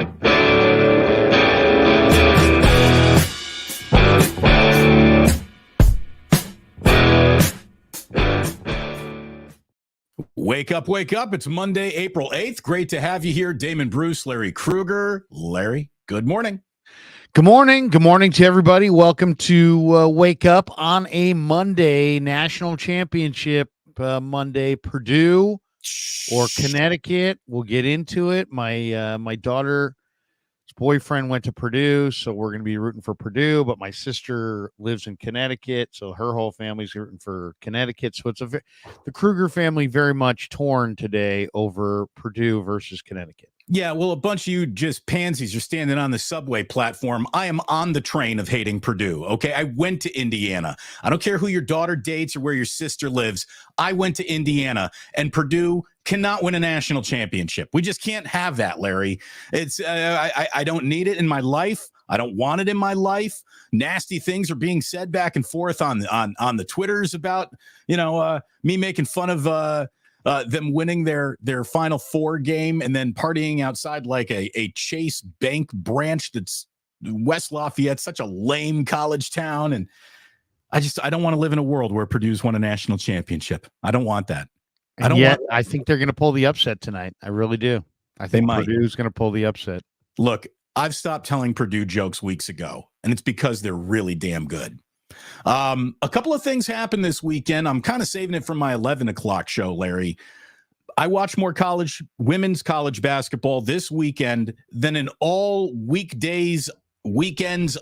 Wake up, wake up. It's Monday, April 8th. Great to have you here. Damon Bruce, Larry Krueger. Larry, good morning. Good morning. Good morning to everybody. Welcome to Wake Up on a Monday, National Championship Monday, Purdue or Connecticut. We'll get into it. My daughter's boyfriend went to Purdue, so we're going to be rooting for Purdue, but my sister lives in Connecticut, so her whole family's rooting for Connecticut. So it's the Krueger family very much torn today over Purdue versus Connecticut. Yeah, well, a bunch of you just pansies are standing on the subway platform. I am on the train of hating Purdue, okay? I went to Indiana. I don't care who your daughter dates or where your sister lives. I went to Indiana, and Purdue cannot win a national championship. We just can't have that, Larry. It's I don't need it in my life. I don't want it in my life. Nasty things are being said back and forth on the Twitters about, me making fun of them winning their Final Four game and then partying outside like a Chase Bank branch that's West Lafayette, such a lame college town. And I don't want to live in a world where Purdue's won a national championship. I don't want that. I think they're going to pull the upset tonight. I really do. I think Purdue's going to pull the upset. Look, I've stopped telling Purdue jokes weeks ago, and it's because they're really damn good. A couple of things happened this weekend. I'm kind of saving it for my 11 o'clock show, Larry. I watched more women's college basketball this weekend than in all weekends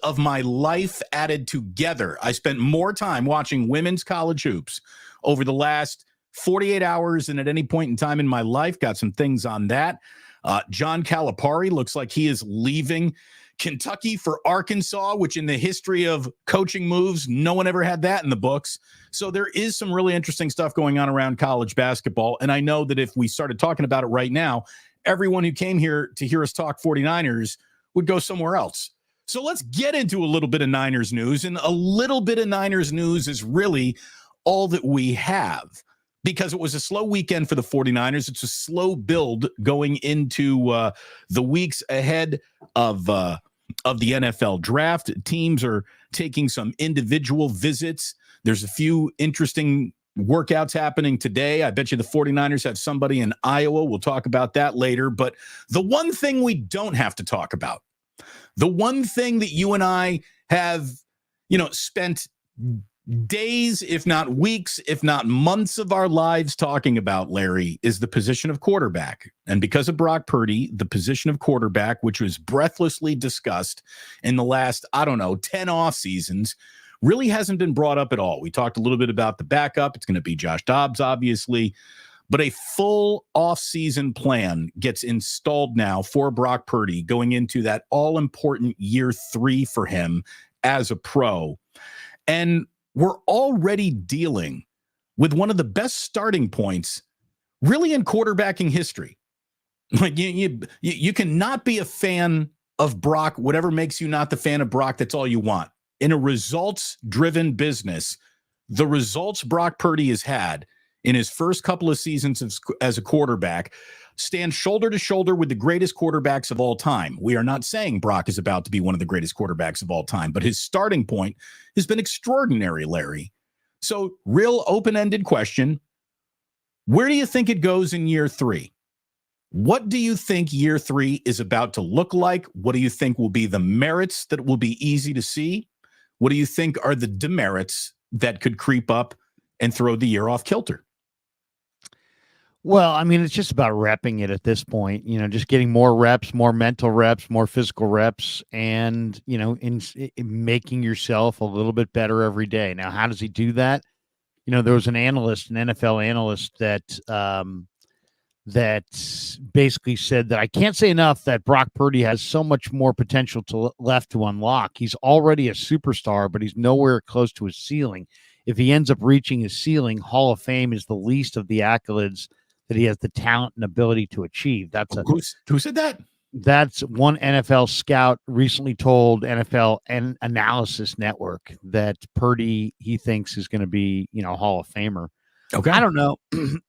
of my life added together. I spent more time watching women's college hoops over the last 48 hours than at any point in time in my life. Got some things on that. John Calipari looks like he is leaving Kentucky for Arkansas, which in the history of coaching moves, no one ever had that in the books. So there is some really interesting stuff going on around college basketball. And I know that if we started talking about it right now, everyone who came here to hear us talk 49ers would go somewhere else. So let's get into a little bit of Niners news. And a little bit of Niners news is really all that we have, because it was a slow weekend for the 49ers. It's a slow build going into the weeks ahead of the NFL draft. Teams are taking some individual visits. There's a few interesting workouts happening today. I bet you the 49ers have somebody in Iowa. We'll talk about that later. But the one thing we don't have to talk about, the one thing that you and I have, spent days, if not weeks, if not months of our lives talking about, Larry, is the position of quarterback. And because of Brock Purdy, the position of quarterback, which was breathlessly discussed in the last, 10 off seasons, really hasn't been brought up at all. We talked a little bit about the backup. It's going to be Josh Dobbs, obviously, but a full off-season plan gets installed now for Brock Purdy going into that all-important year 3 for him as a pro. And we're already dealing with one of the best starting points really in quarterbacking history. Like you cannot be a fan of Brock, whatever makes you not the fan of Brock, that's all you want. In a results-driven business, the results Brock Purdy has had in his first couple of seasons as a quarterback stand shoulder to shoulder with the greatest quarterbacks of all time. We are not saying Brock is about to be one of the greatest quarterbacks of all time, but his starting point has been extraordinary, Larry. So, real open-ended question. Where do you think it goes in year 3? What do you think year 3 is about to look like? What do you think will be the merits that will be easy to see? What do you think are the demerits that could creep up and throw the year off kilter? Well, I mean, it's just about repping it at this point, just getting more reps, more mental reps, more physical reps, and, in making yourself a little bit better every day. Now, how does he do that? There was an NFL analyst that basically said that I can't say enough that Brock Purdy has so much more potential left to unlock. He's already a superstar, but he's nowhere close to his ceiling. If he ends up reaching his ceiling, Hall of Fame is the least of the accolades that he has the talent and ability to achieve. Who said that? That's one NFL scout recently told NFL Analysis Network that Purdy, he thinks, is going to be, Hall of Famer. Okay. I don't know.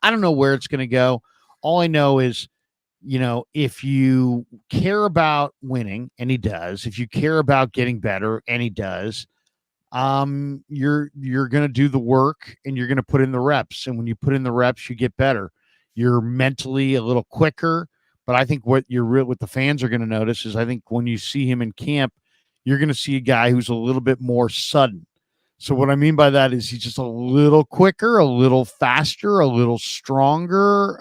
I don't know where it's going to go. All I know is if you care about winning, and he does, if you care about getting better, and he does, you're going to do the work and you're going to put in the reps. And when you put in the reps, you get better. You're mentally a little quicker. But I think what what the fans are going to notice is I think when you see him in camp, you're going to see a guy who's a little bit more sudden. So what I mean by that is he's just a little quicker, a little faster, a little stronger.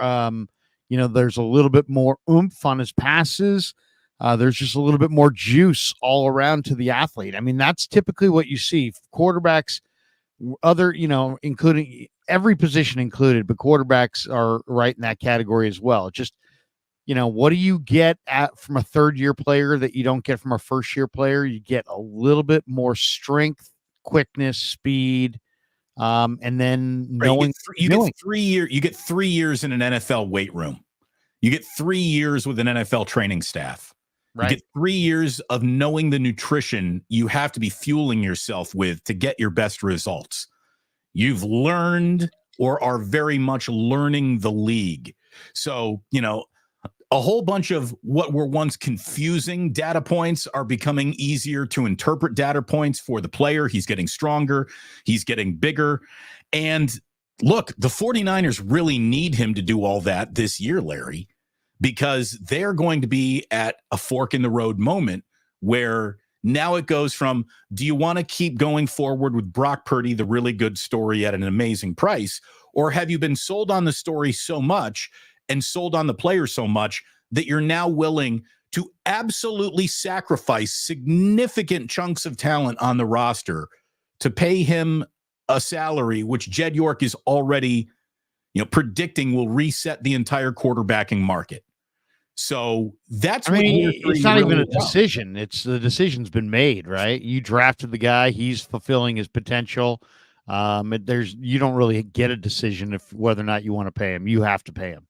There's a little bit more oomph on his passes. There's just a little bit more juice all around to the athlete. I mean, that's typically what you see. Quarterbacks, including every position included, but quarterbacks are right in that category as well. Just, what do you get from a third-year player that you don't get from a first-year player? You get a little bit more strength, quickness, speed, and then knowing you get 3 years in an NFL weight room. You get 3 years with an NFL training staff. Right. You get 3 years of knowing the nutrition you have to be fueling yourself with to get your best results. You've learned or are very much learning the league. So, a whole bunch of what were once confusing data points are becoming easier to interpret data points for the player. He's getting stronger. He's getting bigger. And look, the 49ers really need him to do all that this year, Larry, because they're going to be at a fork in the road moment where now it goes from, do you want to keep going forward with Brock Purdy, the really good story at an amazing price, or have you been sold on the story so much and sold on the player so much that you're now willing to absolutely sacrifice significant chunks of talent on the roster to pay him a salary, which Jed York is already, predicting will reset the entire quarterbacking market. So that's it's not even a decision. It's the decision's been made, right? You drafted the guy, he's fulfilling his potential. You don't really get a decision if whether or not you want to pay him. You have to pay him.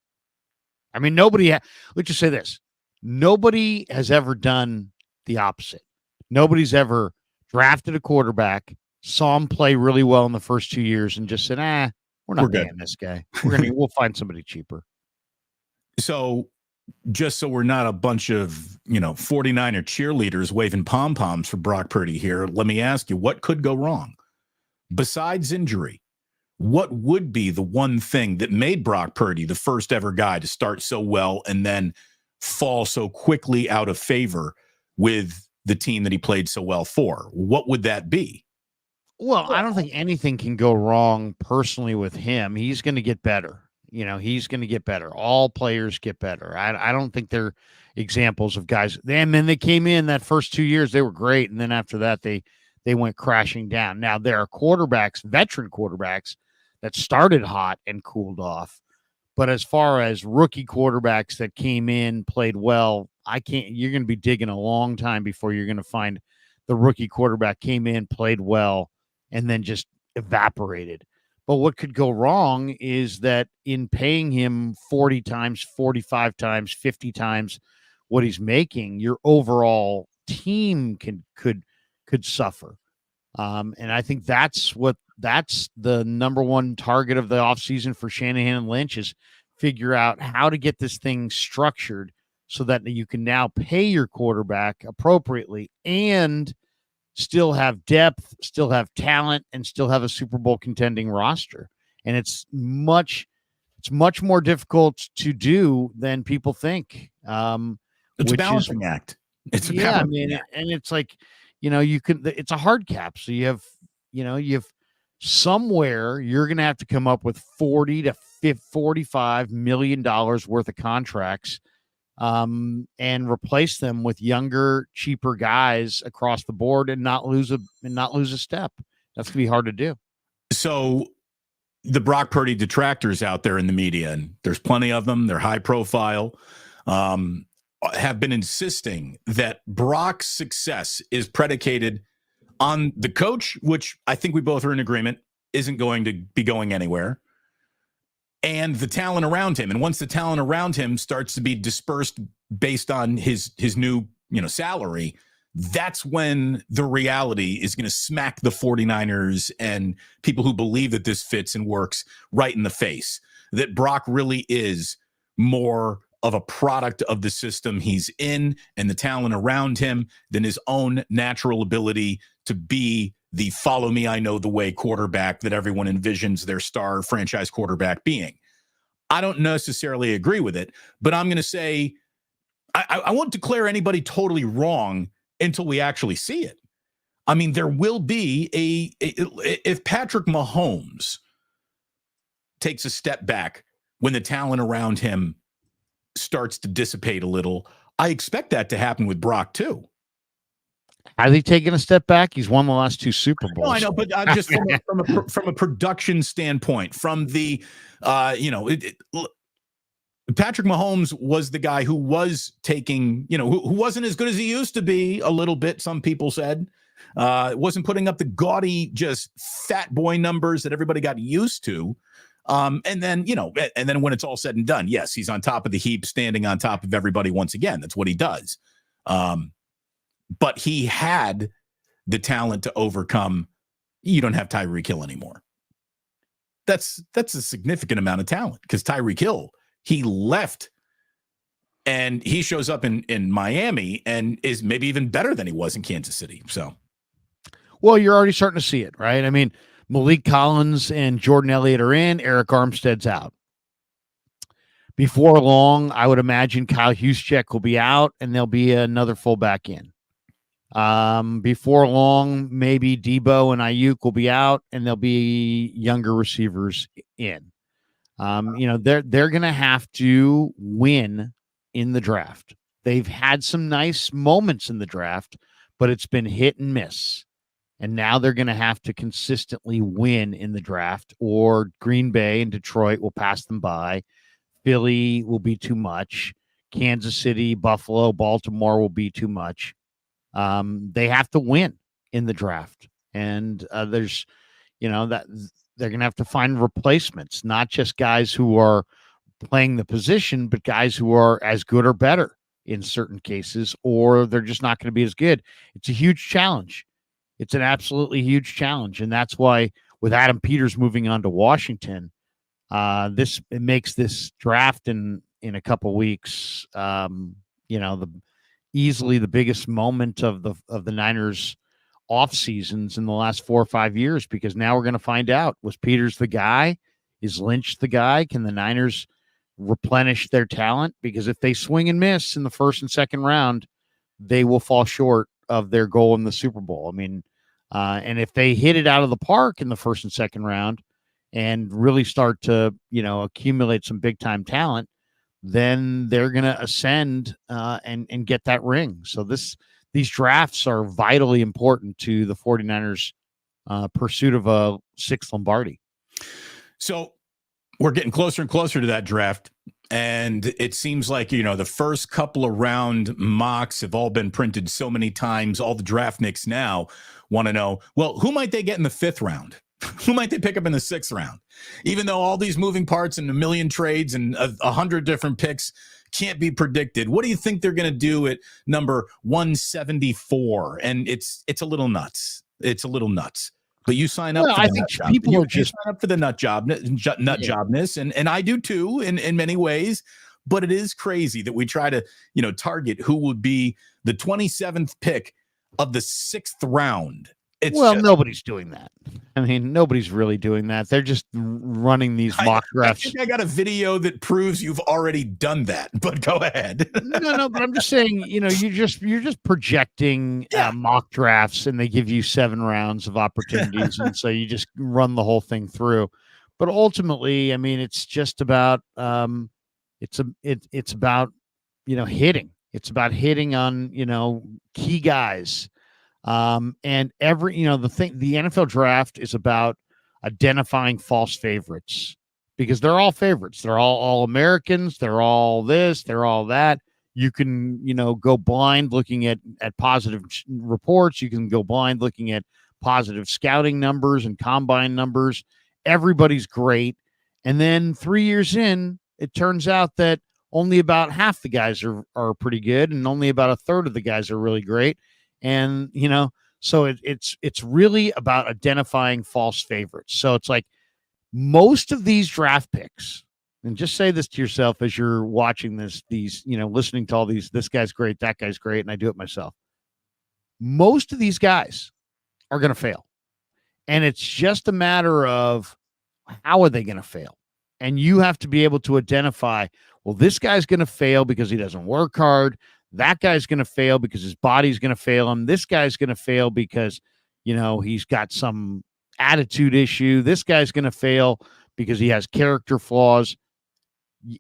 I mean, let's just say this. Nobody has ever done the opposite. Nobody's ever drafted a quarterback, saw him play really well in the first 2 years, and just said, we're not paying this guy. We'll find somebody cheaper. So just so we're not a bunch of, 49er cheerleaders waving pom-poms for Brock Purdy here, let me ask you, what could go wrong? Besides injury, what would be the one thing that made Brock Purdy the first ever guy to start so well and then fall so quickly out of favor with the team that he played so well for? What would that be? Well, I don't think anything can go wrong personally with him. He's going to get better. He's going to get better. All players get better. I don't think they're examples of guys. And then they came in that first 2 years, they were great. And then after that, they went crashing down. Now, there are quarterbacks, veteran quarterbacks, that started hot and cooled off. But as far as rookie quarterbacks that came in, played well, you're going to be digging a long time before you're going to find the rookie quarterback came in, played well, and then just evaporated. But what could go wrong is that in paying him 40 times, 45 times, 50 times what he's making, your overall team could suffer. And I think that's the number one target of the offseason for Shanahan and Lynch is figure out how to get this thing structured so that you can now pay your quarterback appropriately and still have depth, still have talent, and still have a Super Bowl contending roster. And it's much more difficult to do than people think. It's a balancing act. It's and it's like, it's a hard cap. So you have somewhere you're going to have to come up with $40 to $45 million worth of contracts and replace them with younger, cheaper guys across the board and not lose a step. That's going to be hard to do. So the Brock Purdy detractors out there in the media, and there's plenty of them, they're high profile, have been insisting that Brock's success is predicated on the coach, which I think we both are in agreement isn't going to be going anywhere, and the talent around him. And once the talent around him starts to be dispersed based on his new, salary, that's when the reality is going to smack the 49ers and people who believe that this fits and works right in the face, that Brock really is more of a product of the system he's in and the talent around him than his own natural ability to be the follow me, I know the way quarterback that everyone envisions their star franchise quarterback being. I don't necessarily agree with it, but I'm going to say I won't declare anybody totally wrong until we actually see it. I mean, there will be if Patrick Mahomes takes a step back when the talent around him starts to dissipate a little, I expect that to happen with Brock too. Has he taken a step back? He's won the last 2 Super Bowls. No, I know, but just from a production standpoint, from the Patrick Mahomes was the guy who was taking, who wasn't as good as he used to be a little bit, some people said. Wasn't putting up the gaudy, just fat boy numbers that everybody got used to. And then when it's all said and done, yes, he's on top of the heap, standing on top of everybody once again. That's what he does. But he had the talent to overcome. You don't have Tyreek Hill anymore. That's a significant amount of talent because Tyreek Hill, he left and he shows up in Miami and is maybe even better than he was in Kansas City. So, well, you're already starting to see it, right? I mean, Malik Collins and Jordan Elliott are in. Eric Armstead's out. Before long, I would imagine Kyle Juszczyk will be out and there'll be another fullback in. Before long, maybe Debo and Ayuk will be out and there'll be younger receivers in. They're going to have to win in the draft. They've had some nice moments in the draft, but it's been hit and miss. And now they're going to have to consistently win in the draft, or Green Bay and Detroit will pass them by. Philly will be too much. Kansas City, Buffalo, Baltimore will be too much. They have to win in the draft. And there's, that they're going to have to find replacements, not just guys who are playing the position, but guys who are as good or better in certain cases, or they're just not going to be as good. It's a huge challenge. It's an absolutely huge challenge. And that's why with Adam Peters moving on to Washington, it makes this draft in a couple weeks, easily the biggest moment of the Niners off seasons in the last 4 or 5 years, because now we're going to find out, was Peters the guy? Is Lynch the guy? Can the Niners replenish their talent? Because if they swing and miss in the first and second round, they will fall short of their goal in the Super Bowl. I mean, and if they hit it out of the park in the first and second round and really start to, accumulate some big time talent, then they're going to ascend and get that ring. So these drafts are vitally important to the 49ers pursuit of a 6th Lombardi. So we're getting closer and closer to that draft. And it seems like, the first couple of round mocks have all been printed so many times. All the draftniks now want to know, well, who might they get in the 5th round? Who might they pick up in the 6th round? Even though all these moving parts and a million trades and 100 different picks can't be predicted. What do you think they're going to do at number 174? And it's a little nuts. It's a little nuts. But you sign up. I think people are just sign up for the nut jobness, and I do too in many ways. But it is crazy that we try to target who would be the 27th pick of the 6th round. Nobody's doing that. I mean, nobody's really doing that. They're just running these mock drafts. I think I got a video that proves you've already done that, but go ahead. No, but I'm just saying, you're just projecting mock drafts, and they give you 7 rounds of opportunities, and so you just run the whole thing through. But ultimately, I mean, it's just about it's about hitting. It's about hitting on key guys. And the NFL draft is about identifying false favorites, because they're all favorites. They're all Americans. They're all this, they're all that. You can, go blind looking at positive reports. You can go blind looking at positive scouting numbers and combine numbers. Everybody's great. And then 3 years in, it turns out that only about half the guys are pretty good, and only about a third of the guys are really great. And, so it's really about identifying false favorites. So it's like most of these draft picks, and just say this to yourself as you're watching these, listening to all these, this guy's great, that guy's great, and I do it myself. Most of these guys are going to fail. And it's just a matter of how are they going to fail? And you have to be able to identify, well, this guy's going to fail because he doesn't work hard. That guy's going to fail because his body's going to fail him. This guy's going to fail because, he's got some attitude issue. This guy's going to fail because he has character flaws.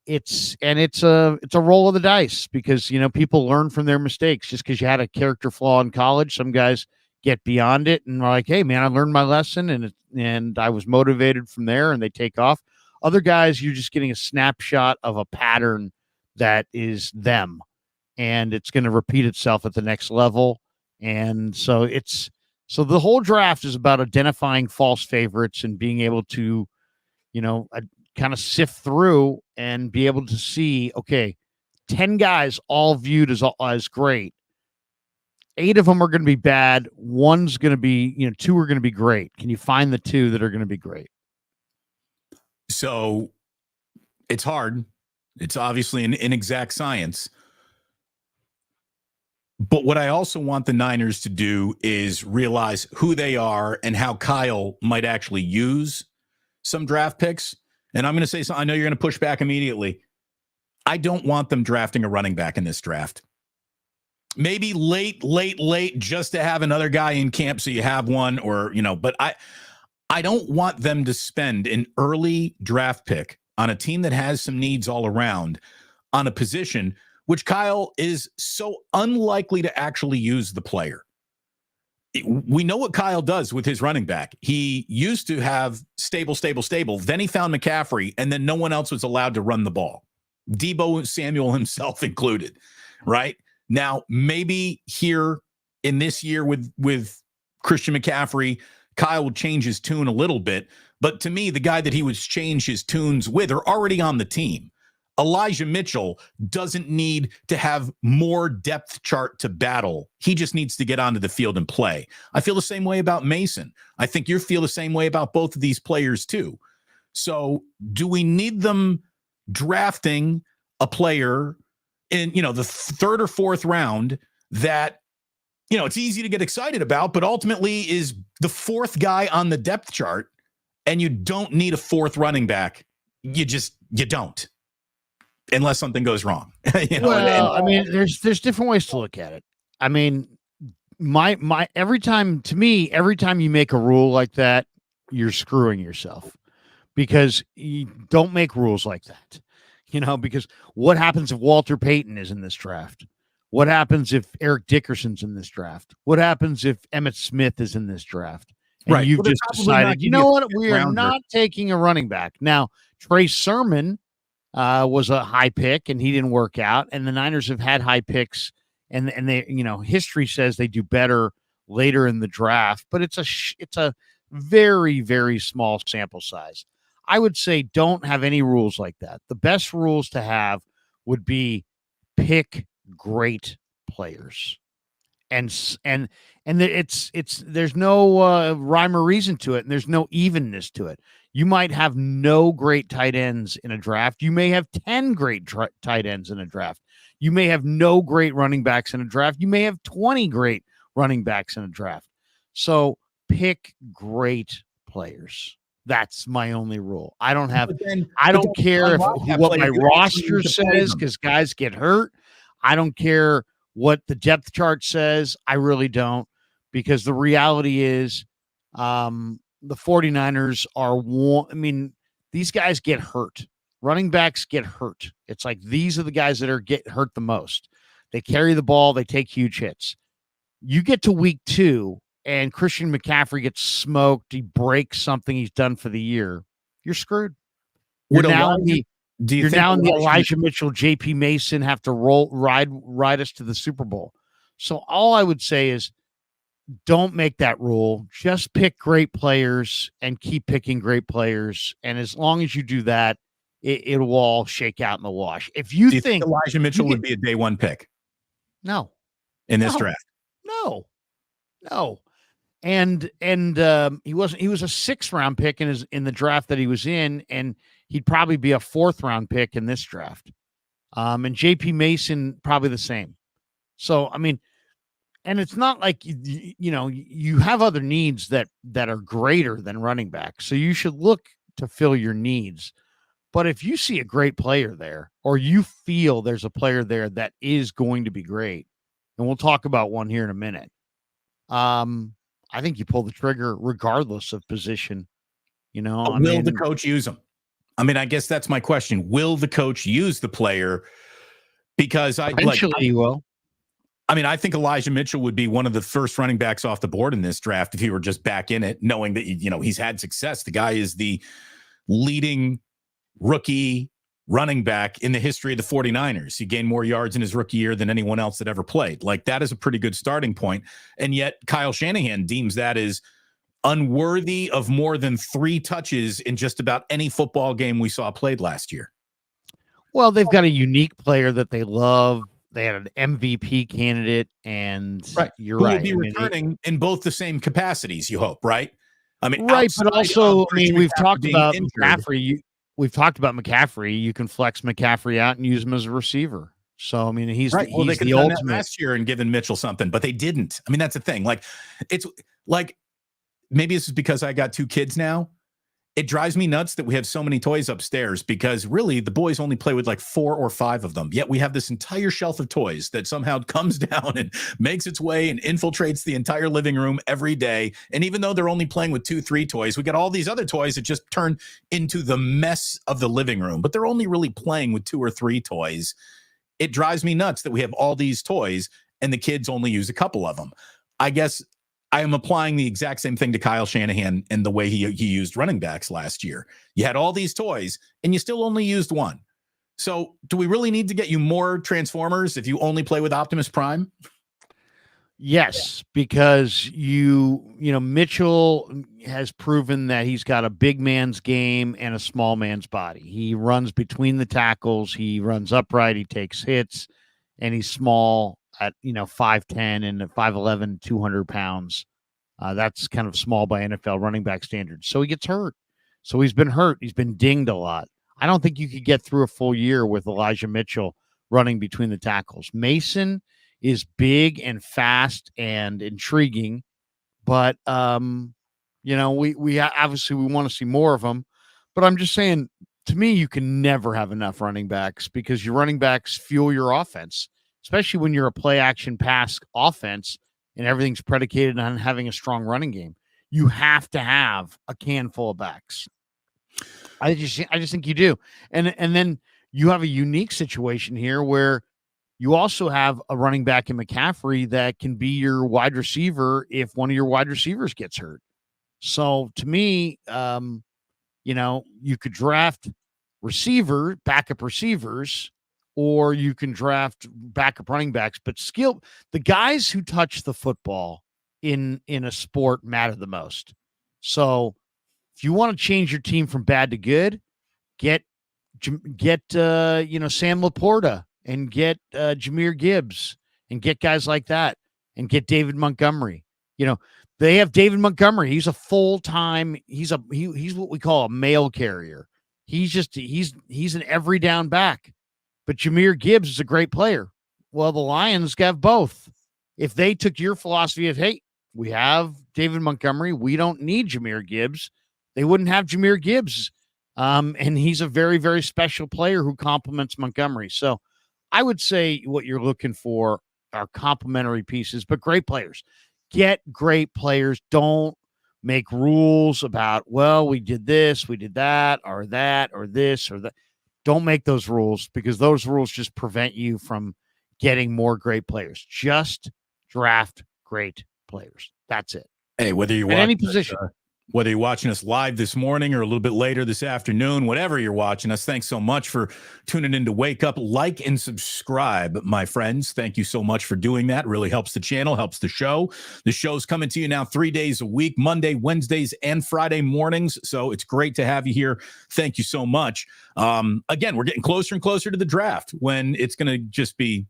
It's a roll of the dice because, people learn from their mistakes. Just because you had a character flaw in college, some guys get beyond it and are like, hey, man, I learned my lesson and I was motivated from there, and they take off. Other guys, you're just getting a snapshot of a pattern that is them, and it's going to repeat itself at the next level. And so the whole draft is about identifying false favorites and being able to, kind of sift through and be able to see, okay, 10 guys all viewed as great. 8 of them are going to be bad. One's going to be, 2 are going to be great. Can you find the 2 that are going to be great? So it's hard. It's obviously an inexact science. But what I also want the Niners to do is realize who they are and how Kyle might actually use some draft picks. And I'm going to say something. I know you're going to push back immediately. I don't want them drafting a running back in this draft. Maybe late, just to have another guy in camp so you have one, or, but I don't want them to spend an early draft pick on a team that has some needs all around on a position which Kyle is so unlikely to actually use the player. We know what Kyle does with his running back. He used to have stable. Then he found McCaffrey, and then no one else was allowed to run the ball. Debo Samuel himself included, right? Now, maybe here in this year with Christian McCaffrey, Kyle will change his tune a little bit. But to me, the guy that he would change his tunes with are already on the team. Elijah Mitchell doesn't need to have more depth chart to battle. He just needs to get onto the field and play. I feel the same way about Mason. I think you feel the same way about both of these players too. So do we need them drafting a player in, the 3rd or 4th round that, it's easy to get excited about, but ultimately is the 4th guy on the depth chart, and you don't need a 4th running back. You don't. Unless something goes wrong. I mean, there's different ways to look at it. I mean, every time you make a rule like that, you're screwing yourself, because you don't make rules like that. Because what happens if Walter Payton is in this draft? What happens if Eric Dickerson's in this draft? What happens if Emmitt Smith is in this draft? And right. You've just decided, you know what? We are not taking a running back. Now, Trey Sermon was a high pick, and he didn't work out. And the Niners have had high picks, and they, history says they do better later in the draft, but it's a very, very small sample size. I would say don't have any rules like that. The best rules to have would be pick great players, and there's no rhyme or reason to it, and there's no evenness to it. You might have no great tight ends in a draft. You may have 10 great tight ends in a draft. You may have no great running backs in a draft. You may have 20 great running backs in a draft. So pick great players. That's my only rule. I don't care what my roster says, because guys get hurt. I don't care what the depth chart says. I really don't, because the reality is, the 49ers these guys get hurt. Running backs get hurt. It's like, these are the guys that get hurt the most. They carry the ball. They take huge hits. You get to week 2 and Christian McCaffrey gets smoked. He breaks something he's done for the year. You're screwed. You're now in the Elijah Mitchell, JP Mason have to ride us to the Super Bowl. So all I would say is, don't make that rule. Just pick great players and keep picking great players. And as long as you do that, it will all shake out in the wash. If you think Elijah Mitchell would be a day 1 pick, no, in this draft, no. And he was a 6th round pick in the draft that he was in, and he'd probably be a 4th-round pick in this draft. And J.P. Mason, probably the same. So, I mean, and it's not like, you have other needs that are greater than running back. So you should look to fill your needs. But if you see a great player there, or you feel there's a player there that is going to be great, and we'll talk about one here in a minute, I think you pull the trigger regardless of position. Will the coach use them? I mean, I guess that's my question. Will the coach use the player? Because eventually he will. I mean, I think Elijah Mitchell would be one of the first running backs off the board in this draft if he were just back in it, knowing that, he's had success. The guy is the leading rookie running back in the history of the 49ers. He gained more yards in his rookie year than anyone else that ever played. Like, that is a pretty good starting point. And yet Kyle Shanahan deems that as unworthy of more than 3 touches in just about any football game we saw played last year. Well, they've got a unique player that they love. They had an MVP candidate, and you're right. Who will be returning in both the same capacities, you hope, right? I mean, right, but also, we've talked about McCaffrey. We've talked about McCaffrey. You can flex McCaffrey out and use him as a receiver. So, I mean, he's right. Well, he's they could the have done ultimate that last year and given Mitchell something, but they didn't. I mean, that's the thing. Like, it's like, maybe this is because I got 2 kids now. It drives me nuts that we have so many toys upstairs, because really the boys only play with like 4 or 5 of them. Yet we have this entire shelf of toys that somehow comes down and makes its way and infiltrates the entire living room every day. And even though they're only playing with 2, 3 toys, we got all these other toys that just turn into the mess of the living room, but they're only really playing with 2 or 3 toys. It drives me nuts that we have all these toys and the kids only use a couple of them. I guess I am applying the exact same thing to Kyle Shanahan and the way he used running backs last year. You had all these toys and you still only used 1. So do we really need to get you more Transformers if you only play with Optimus Prime? Yes, because Mitchell has proven that he's got a big man's game and a small man's body. He runs between the tackles. He runs upright. He takes hits, and he's small at 5'10" and 5'11", 200 pounds. That's kind of small by NFL running back standards. So he gets hurt. So he's been hurt. He's been dinged a lot. I don't think you could get through a full year with Elijah Mitchell running between the tackles. Mason is big and fast and intriguing, but we obviously we want to see more of him. But I'm just saying, to me, you can never have enough running backs, because your running backs fuel your offense, especially when you're a play action pass offense and everything's predicated on having a strong running game. You have to have a can full of backs. I just think you do. And then you have a unique situation here where you also have a running back in McCaffrey that can be your wide receiver if one of your wide receivers gets hurt. So to me, you could draft backup receivers, or you can draft backup running backs, but the guys who touch the football in a sport matter the most. So if you want to change your team from bad to good, get Sam Laporta and get Jahmyr Gibbs and get guys like that, and get David Montgomery. They have David Montgomery. He's a full-time, he's what we call a mail carrier. He's an every down back. But Jahmyr Gibbs is a great player. Well, the Lions have both. If they took your philosophy of, hey, we have David Montgomery, we don't need Jahmyr Gibbs, they wouldn't have Jahmyr Gibbs. And he's a very, very special player who complements Montgomery. So I would say what you're looking for are complementary pieces, but great players. Get great players. Don't make rules about, well, we did this, we did that, or this, or that. Don't make those rules, because those rules just prevent you from getting more great players. Just draft great players. That's it. Hey, whether you're at any position. Whether you're watching us live this morning or a little bit later this afternoon, whatever you're watching us, thanks so much for tuning in to Wake Up. Like and subscribe, my friends. Thank you so much for doing that. It really helps the channel, helps the show. The show's coming to you now 3 days a week, Monday, Wednesdays, and Friday mornings. So it's great to have you here. Thank you so much. Again, we're getting closer and closer to the draft, when it's going to just be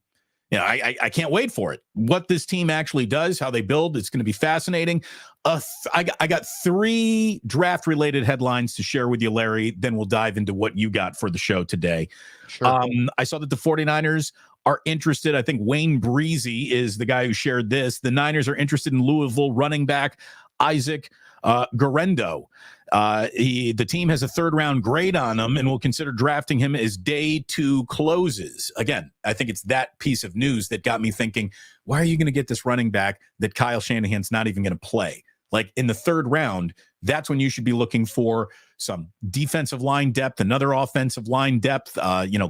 Yeah, I can't wait for it. What this team actually does, how they build, it's going to be fascinating. I got 3 draft-related headlines to share with you, Larry. Then we'll dive into what you got for the show today. Sure. I saw that the 49ers are interested. I think Wayne Breezy is the guy who shared this. The Niners are interested in Louisville running back Isaac Gendo. The team has a 3rd-round grade on him and will consider drafting him as day 2 closes. Again, I think it's that piece of news that got me thinking, why are you going to get this running back that Kyle Shanahan's not even going to play? Like in the 3rd round, that's when you should be looking for some defensive line depth, another offensive line depth,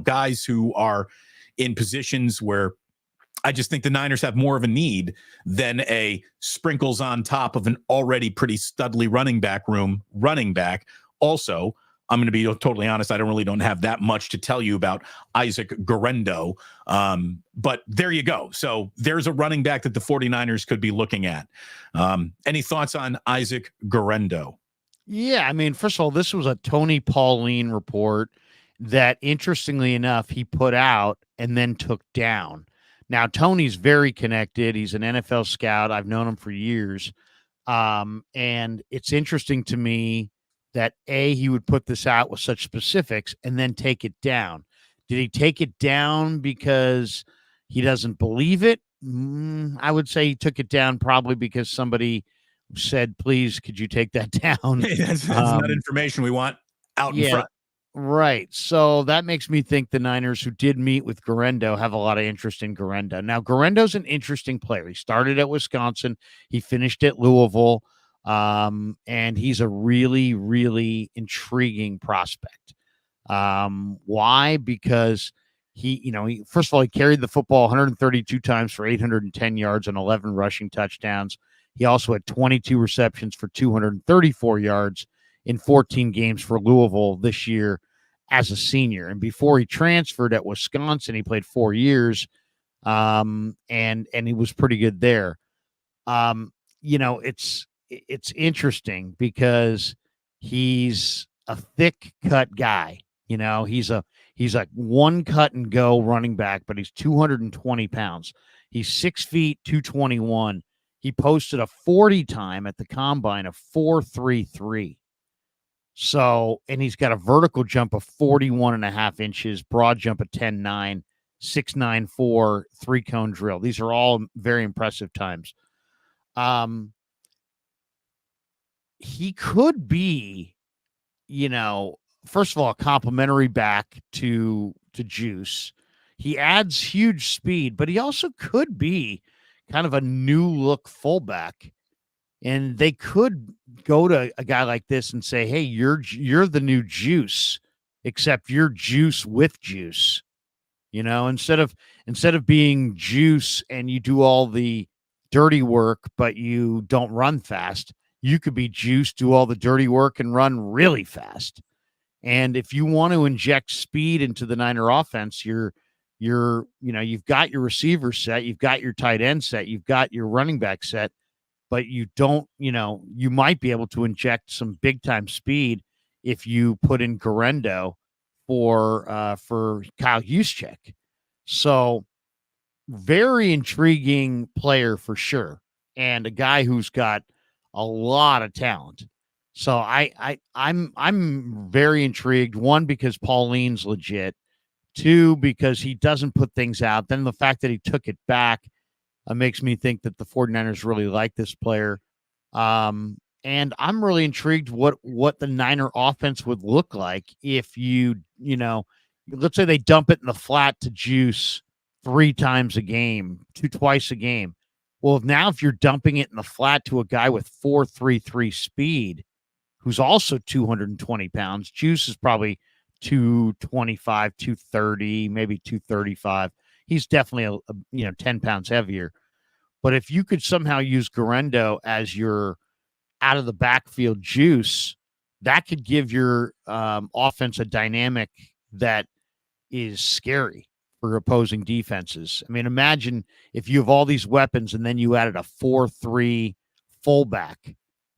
guys who are in positions where I just think the Niners have more of a need than a sprinkles on top of an already pretty studly running back. Also, I'm going to be totally honest. I don't have that much to tell you about Isaac Gendo. But there you go. So there's a running back that the 49ers could be looking at. Any thoughts on Isaac Gendo? Yeah, I mean, first of all, this was a Tony Pauline report that, interestingly enough, he put out and then took down. Now, Tony's very connected. He's an NFL scout. I've known him for years. And it's interesting to me that he would put this out with such specifics and then take it down. Did he take it down because he doesn't believe it? I would say he took it down probably because somebody said, please, could you take that down? That's not information we want out in front. Right. So that makes me think the Niners, who did meet with Gendo, have a lot of interest in Gendo. Now, Garendo's an interesting player. He started at Wisconsin. He finished at Louisville. And he's a really, really intriguing prospect. Why? Because he first of all, he carried the football 132 times for 810 yards and 11 rushing touchdowns. He also had 22 receptions for 234 yards in 14 games for Louisville this year as a senior. And before he transferred at Wisconsin, he played 4 years, and he was pretty good there. It's interesting because he's a thick cut guy. He's a one cut and go running back, but he's 220 pounds. He's 6 feet, 221. He posted a 40 time at the combine of 4.33. So, and he's got a vertical jump of 41.5 inches, broad jump of 10.9, 6.94, 3-cone drill. These are all very impressive times. He could be, first of all, a complimentary back to Juice. He adds huge speed, but he also could be kind of a new look fullback. And they could go to a guy like this and say, hey, you're the new Juice, except you're Juice with juice. Instead of being Juice and you do all the dirty work, but you don't run fast, you could be Juice, do all the dirty work and run really fast. And if you want to inject speed into the Niner offense, you've got your receiver set, you've got your tight end set, you've got your running back set, but you don't, you might be able to inject some big time speed if you put in Gendo for Kyle Juszczyk. So very intriguing player for sure. And a guy who's got a lot of talent. So I'm very intrigued. 1, because Pauline's legit. 2, because he doesn't put things out. Then the fact that he took it back makes me think that the 49ers really like this player. And I'm really intrigued what the Niner offense would look like if let's say they dump it in the flat to Juice 3 times a game, twice a game. Well, now if you're dumping it in the flat to a guy with 4.33 speed, who's also 220 pounds, Juice is probably 225, 230, maybe 235. He's definitely 10 pounds heavier. But if you could somehow use Gendo as your out of the backfield Juice, that could give your offense a dynamic that is scary for opposing defenses. I mean, imagine if you have all these weapons and then you added a 4.3 fullback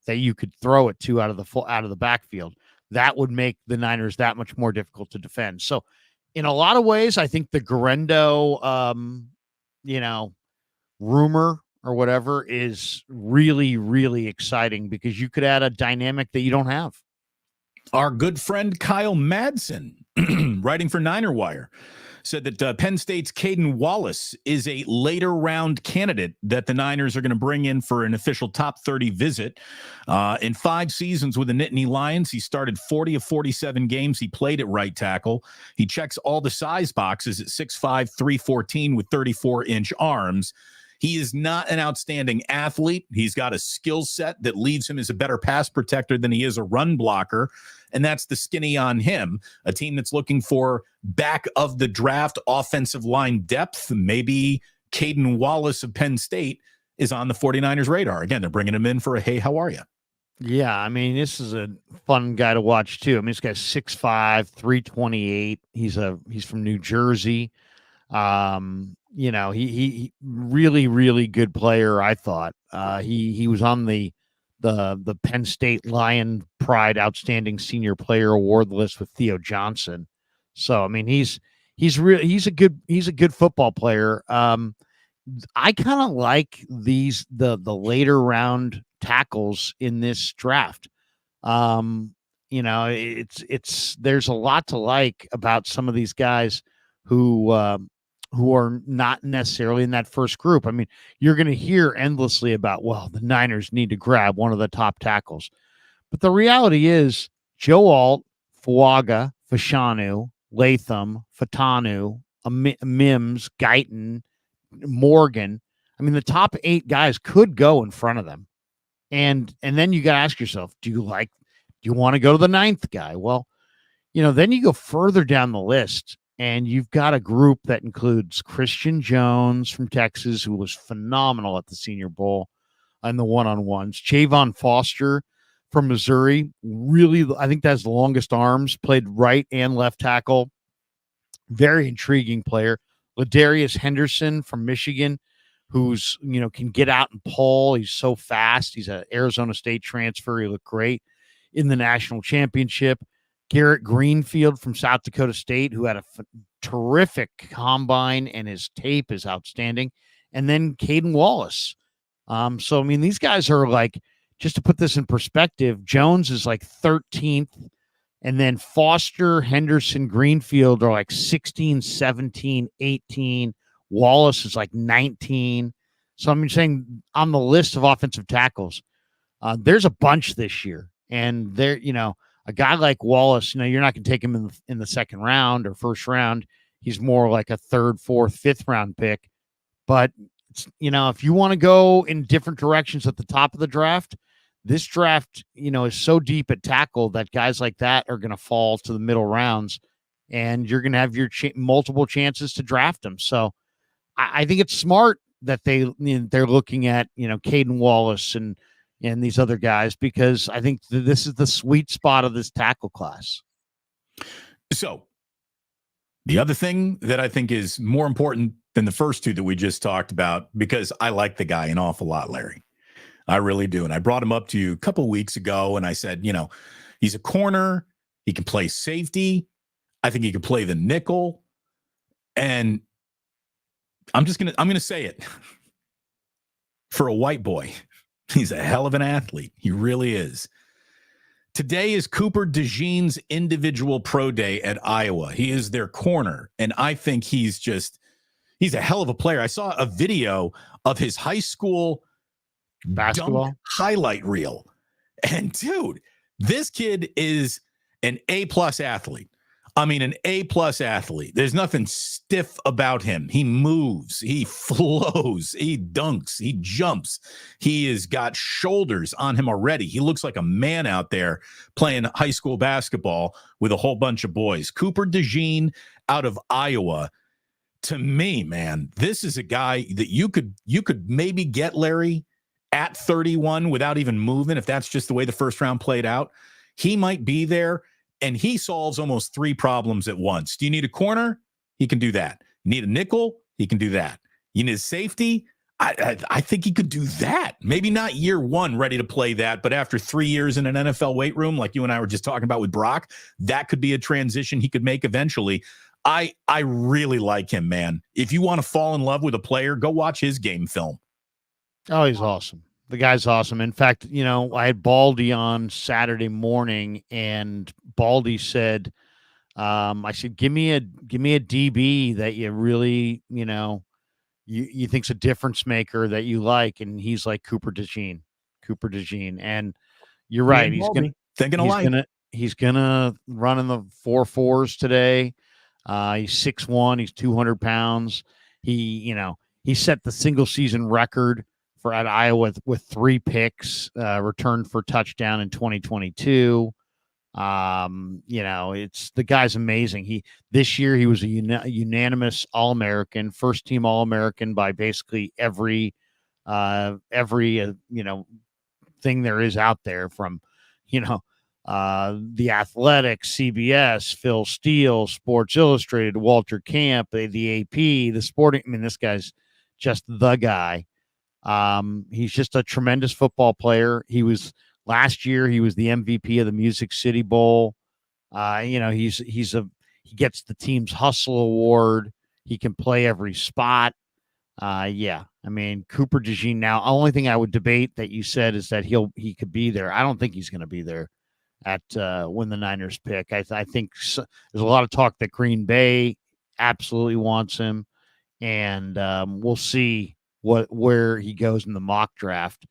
that you could throw it to out of the backfield. That would make the Niners that much more difficult to defend. So in a lot of ways, I think the Gendo rumor or whatever is really, really exciting because you could add a dynamic that you don't have. Our good friend Kyle Madsen, writing for Niner Wire, said that Penn State's Kaden Wallace is a later round candidate that the Niners are going to bring in for an official top 30 visit. In 5 seasons with the Nittany Lions, he started 40 of 47 games. He played at right tackle. He checks all the size boxes at 6'5", 314 with 34-inch arms. He is not an outstanding athlete. He's got a skill set that leaves him as a better pass protector than he is a run blocker. And that's the skinny on him. A team that's looking for back of the draft offensive line depth. Maybe Kaden Wallace of Penn State is on the 49ers radar. Again, they're bringing him in for a, hey, how are you? Yeah, I mean, this is a fun guy to watch too. I mean, this guy's 6'5", 328. He's from New Jersey. He really, really good player, I thought. He was on the Penn State Lion Pride Outstanding Senior Player Award list with Theo Johnson. So I mean, he's a good football player. I kind of like the later round tackles in this draft. There's a lot to like about some of these guys who are not necessarily in that first group. I mean, you're going to hear endlessly about, well, the Niners need to grab one of the top tackles. But the reality is Joe Alt, Fuaga, Fashanu, Latham, Fatanu, Mims, Guyton, Morgan. I mean, the top 8 guys could go in front of them. And then you got to ask yourself, do you want to go to the 9th guy? Well, then you go further down the list and you've got a group that includes Christian Jones from Texas, who was phenomenal at the Senior Bowl and the one-on-ones. Javon Foster from Missouri, really, I think that's the longest arms, played right and left tackle. Very intriguing player. Ladarius Henderson from Michigan, who's, can get out and pull. He's so fast. He's an Arizona State transfer. He looked great in the national championship. Garrett Greenfield from South Dakota State, who had a terrific combine, and his tape is outstanding. And then Kaden Wallace. So, I mean, these guys are like, just to put this in perspective, Jones is like 13th, and then Foster, Henderson, Greenfield are like 16, 17, 18. Wallace is like 19. So I'm saying on the list of offensive tackles, there's a bunch this year. And there, a guy like Wallace, you're not going to take him in the second round or first round. He's more like a 3rd, 4th, 5th round pick. But, if you want to go in different directions at the top of the draft, this draft, is so deep at tackle that guys like that are going to fall to the middle rounds, and you're going to have your multiple chances to draft them. So I think it's smart that they're looking at, Kaden Wallace and these other guys, because I think this is the sweet spot of this tackle class. So the other thing that I think is more important than the first 2 that we just talked about, because I like the guy an awful lot, Larry. I really do. And I brought him up to you a couple of weeks ago, and I said, he's a corner. He can play safety. I think he can play the nickel. And I'm going to say it. For a white boy, he's a hell of an athlete. He really is. Today is Cooper DeJean's individual pro day at Iowa. He is their corner, and I think he's a hell of a player. I saw a video of his high school basketball highlight reel, and dude, this kid is an A-plus athlete. I mean, an A-plus athlete. There's nothing stiff about him. He moves. He flows. He dunks. He jumps. He has got shoulders on him already. He looks like a man out there playing high school basketball with a whole bunch of boys. Cooper DeJean out of Iowa. To me, man, this is a guy that you could maybe get, Larry, at 31 without even moving, if that's just the way the first round played out. He might be there. And he solves almost 3 problems at once. Do you need a corner? He can do that. You need a nickel? He can do that. You need a safety? I think he could do that. Maybe not year 1 ready to play that, but after 3 years in an NFL weight room, like you and I were just talking about with Brock, that could be a transition he could make eventually. I really like him, man. If you want to fall in love with a player, go watch his game film. Oh, he's awesome. The guy's awesome. In fact, I had Baldy on Saturday morning, and Baldy said, I said, give me a DB that you really, you think's a difference maker that you like. And he's like Cooper DeJean. And you're Me right. and Baldy, thinking alike. He's gonna run in the 4.4s today. He's 6'1", he's 200 pounds. He set the single season record for at Iowa with 3 picks, returned for touchdown in 2022. It's the guy's amazing. This year he was a unanimous All-American, first team All-American by basically every thing there is out there, from the Athletic, CBS, Phil Steele, Sports Illustrated, Walter Camp, the AP, the Sporting. I mean, this guy's just the guy. He's just a tremendous football player. Last year he was the MVP of the Music City Bowl. He gets the team's hustle award. He can play every spot. I mean, Cooper DeJean now, only thing I would debate that you said is that he could be there. I don't think he's going to be there at when the Niners pick. I think there's a lot of talk that Green Bay absolutely wants him, and we'll see where he goes in the mock draft.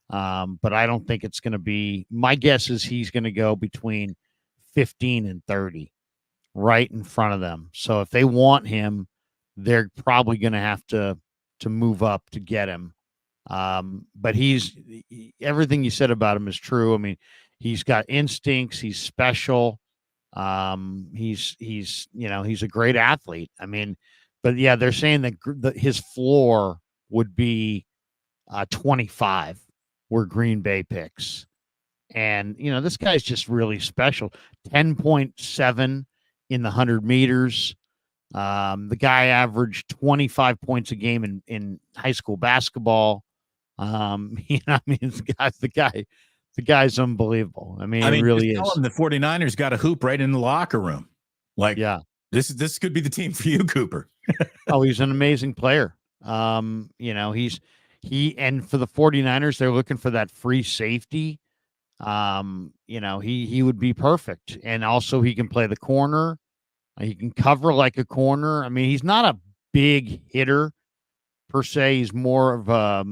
But I don't think it's going to be. My guess is he's going to go between 15 and 30, right in front of them. So if they want him, they're probably going to have to move up to get him. But everything you said about him is true. I mean, he's got instincts. He's special. He's a great athlete. I mean, but yeah, they're saying that his floor would be 25, where Green Bay picks. And, this guy's just really special. 10.7 in the 100 meters. The guy averaged 25 points a game in high school basketball. The guy's unbelievable. I mean, it really is. Tell him the 49ers got a hoop right in the locker room. Like, yeah, this could be the team for you, Cooper. Oh, he's an amazing player. And for the 49ers, they're looking for that free safety. He would be perfect. And also he can play the corner. He can cover like a corner. I mean, he's not a big hitter per se. He's more of a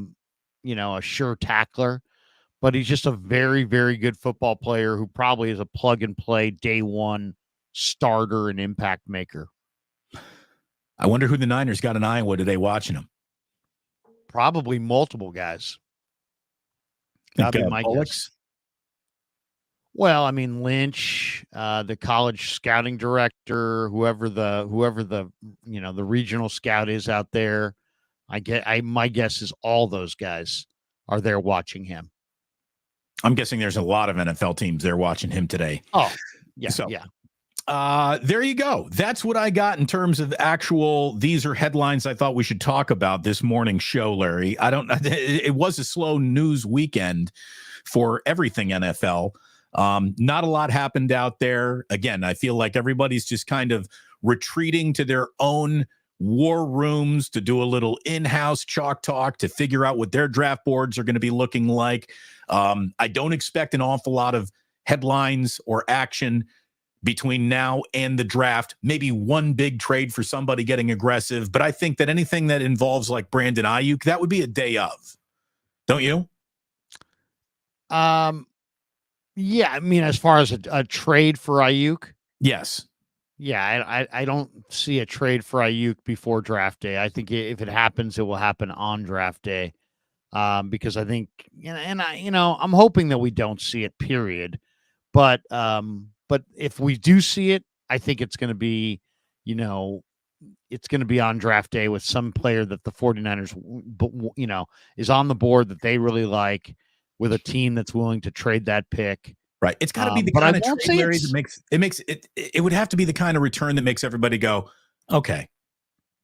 sure tackler, but he's just a very, very good football player who probably is a plug and play day one starter and impact maker. I wonder who the Niners got in Iowa today watching him. Probably multiple guys. That'd be my guess. Well, I mean, Lynch, the college scouting director, whoever the the regional scout is out there. My guess is all those guys are there watching him. I'm guessing there's a lot of NFL teams there watching him today. Oh, yeah. So, yeah. There you go. That's what I got in terms of these are headlines I thought we should talk about this morning's show, Larry. It was a slow news weekend for everything NFL. Not a lot happened out there. Again, I feel like everybody's just kind of retreating to their own war rooms to do a little in-house chalk talk to figure out what their draft boards are going to be looking like. I don't expect an awful lot of headlines or action between now and the draft. Maybe one big trade for somebody getting aggressive, but I think that anything that involves like Brandon Ayuk, that would be a day of. Don't you? Yeah, I mean, as far as a trade for Ayuk, yes. Yeah, I don't see a trade for Ayuk before draft day. I think if it happens, it will happen on draft day, because I think, I'm hoping that we don't see it. Period. But if we do see it, I think it's going to be, it's going to be on draft day with some player that the 49ers, is on the board that they really like, with a team that's willing to trade that pick. Right. It's got to be the kind of trade, Larry, that it would have to be the kind of return that makes everybody go, okay.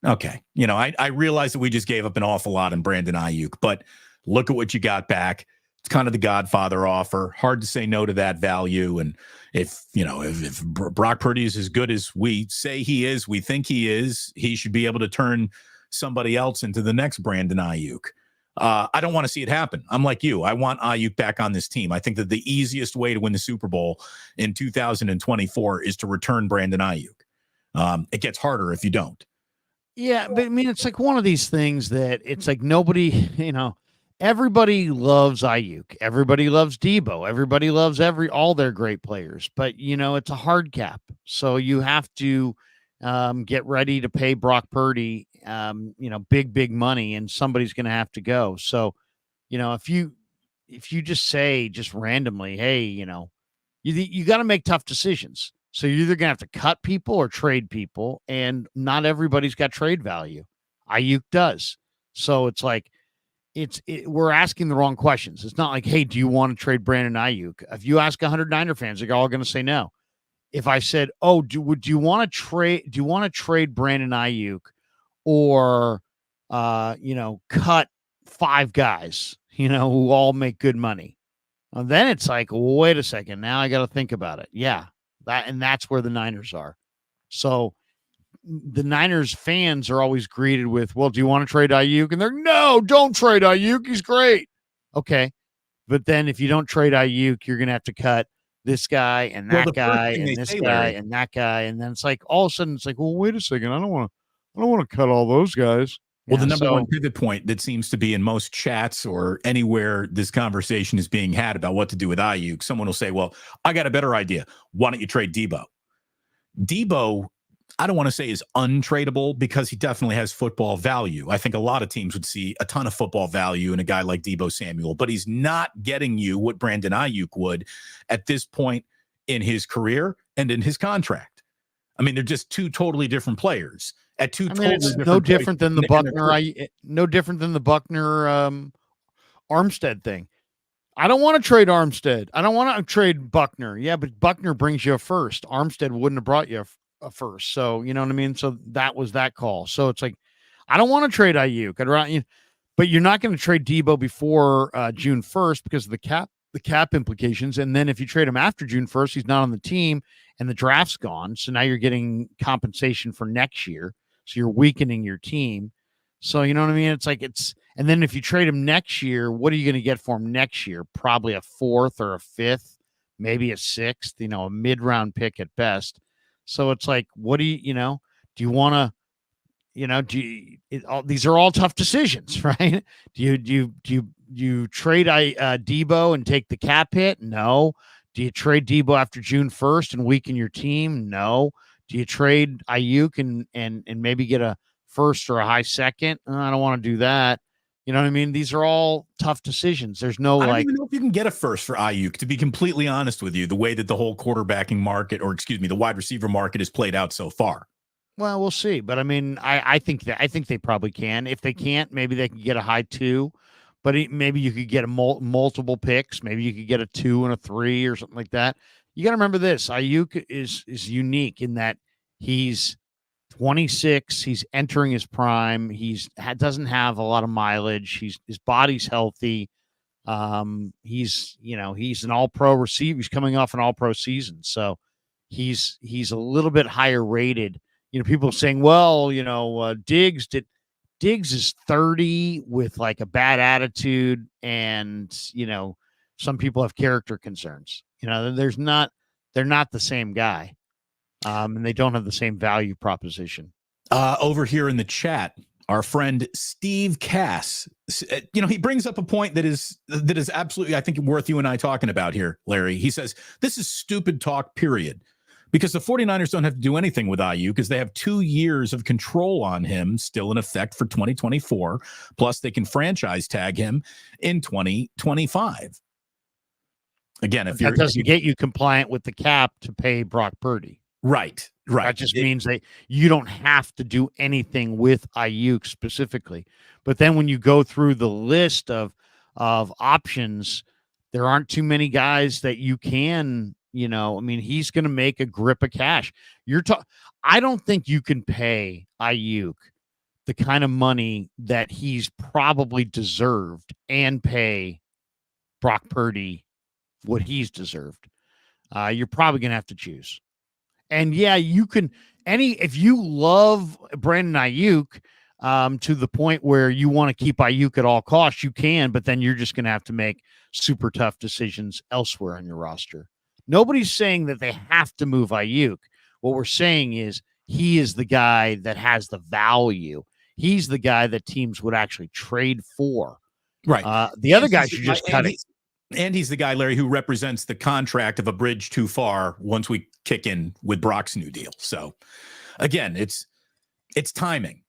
I realize that we just gave up an awful lot in Brandon Ayuk, but look at what you got back. It's kind of the Godfather offer. Hard to say no to that value. And if Brock Purdy is as good as we say he is, we think he is, he should be able to turn somebody else into the next Brandon Ayuk. I don't want to see it happen. I'm like you. I want Ayuk back on this team. I think that the easiest way to win the Super Bowl in 2024 is to return Brandon Ayuk. It gets harder if you don't. Yeah, but I mean, it's like one of these things that it's like nobody, everybody loves Ayuk. Everybody loves Debo. Everybody loves all their great players. But, it's a hard cap. So you have to get ready to pay Brock Purdy, big money, and somebody's going to have to go. So, if you just say just randomly, hey, you got to make tough decisions. So you're either going to have to cut people or trade people, and not everybody's got trade value. Ayuk does. So it's like we're asking the wrong questions. It's not like, hey, do you want to trade Brandon Ayuk? If you ask 100 Niner fans, they're all going to say no. If I said, oh, do you want to trade Brandon Ayuk or cut 5 guys, who all make good money? Well, then it's like, wait a second, now I got to think about it. Yeah. That's where the Niners are. So the Niners fans are always greeted with, well, do you want to trade Ayuk? And they're, no, don't trade Ayuk. He's great. Okay. But then if you don't trade Ayuk, you're going to have to cut this guy and that guy and this guy and that guy. And then it's like, all of a sudden it's like, well, wait a second. I don't want to cut all those guys. Well, the number one pivot point that seems to be in most chats or anywhere this conversation is being had about what to do with Ayuk, someone will say, well, I got a better idea. Why don't you trade Debo? Debo, I don't want to say is untradeable because he definitely has football value. I think a lot of teams would see a ton of football value in a guy like Debo Samuel, but he's not getting you what Brandon Ayuk would at this point in his career and in his contract. I mean, they're just two totally different players. It's no different than the Buckner Armstead thing. I don't want to trade Armstead. I don't want to trade Buckner. Yeah, but Buckner brings you a first. Armstead wouldn't have brought you a first. So, you know what I mean? So that was that call. So it's like, I don't want to trade Ayuk. I'd rather, but you're not going to trade Debo before June 1st because of the cap implications. And then if you trade him after June 1st, he's not on the team and the draft's gone. So now you're getting compensation for next year. So you're weakening your team. So, you know what I mean? It's like and then if you trade him next year, what are you going to get for him next year? Probably a 4th or a 5th, maybe a 6th, a mid-round pick at best. So it's like, what do you want to, these are all tough decisions, right? Do you trade Debo and take the cap hit? No. Do you trade Debo after June 1st and weaken your team? No. Do you trade Ayuk and maybe get a first or a high second? I don't want to do that. You know what I mean? These are all tough decisions. There's no I don't even know if you can get a first for Ayuk, to be completely honest with you, the way that the whole quarterbacking market, or excuse me, the wide receiver market has played out so far. Well, we'll see. But I mean, I think they probably can. If they can't, maybe they can get a high 2. But maybe you could get a multiple picks. Maybe you could get a 2 and a 3 or something like that. You got to remember this. Ayuk is unique in that he's 26. He's entering his prime. Doesn't have a lot of mileage. His body's healthy. He's an all-pro receiver. He's coming off an all-pro season. So he's a little bit higher rated. People are saying, well, Diggs is 30 with like a bad attitude, and some people have character concerns. They're not the same guy, and they don't have the same value proposition. Over here in the chat, our friend Steve Cass, he brings up a point that is absolutely, I think, worth you and I talking about here, Larry. He says this is stupid talk, period. Because the 49ers don't have to do anything with Ayuk because they have 2 years of control on him still in effect for 2024. Plus, they can franchise tag him in 2025. Again, if that doesn't get you compliant with the cap to pay Brock Purdy. Right. That just means that you don't have to do anything with Ayuk specifically. But then when you go through the list of options, there aren't too many guys that you can. He's going to make a grip of cash. I don't think you can pay Ayuk the kind of money that he's probably deserved and pay Brock Purdy what he's deserved. You're probably going to have to choose. And yeah, you can if you love Brandon Ayuk to the point where you want to keep Ayuk at all costs, you can, but then you're just going to have to make super tough decisions elsewhere on your roster. Nobody's saying that they have to move Ayuk. What we're saying is he is the guy that has the value. He's the guy that teams would actually trade for. Right. The other guy should just cut it. And he's the guy, Larry, who represents the contract of a bridge too far once we kick in with Brock's new deal. So again, it's timing.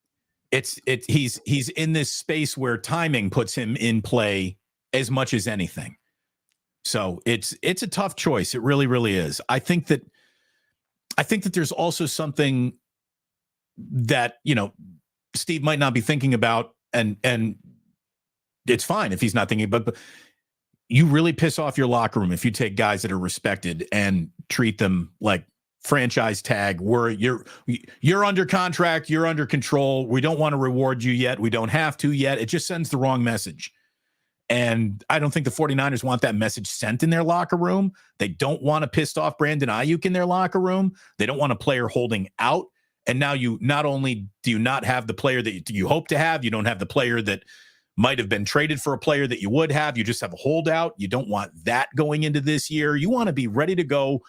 He's in this space where timing puts him in play as much as anything. So it's a tough choice. It really, really is. I think that there's also something that, Steve might not be thinking about, and it's fine if he's not thinking, but you really piss off your locker room if you take guys that are respected and treat them like franchise tag, where you're under contract, you're under control. We don't want to reward you yet. We don't have to yet. It just sends the wrong message. And I don't think the 49ers want that message sent in their locker room. They don't want to piss off Brandon Ayuk in their locker room. They don't want a player holding out. And now you not only do you not have the player that you hope to have, you don't have the player that might have been traded for a player that you would have. You just have a holdout. You don't want that going into this year. You want to be ready to go,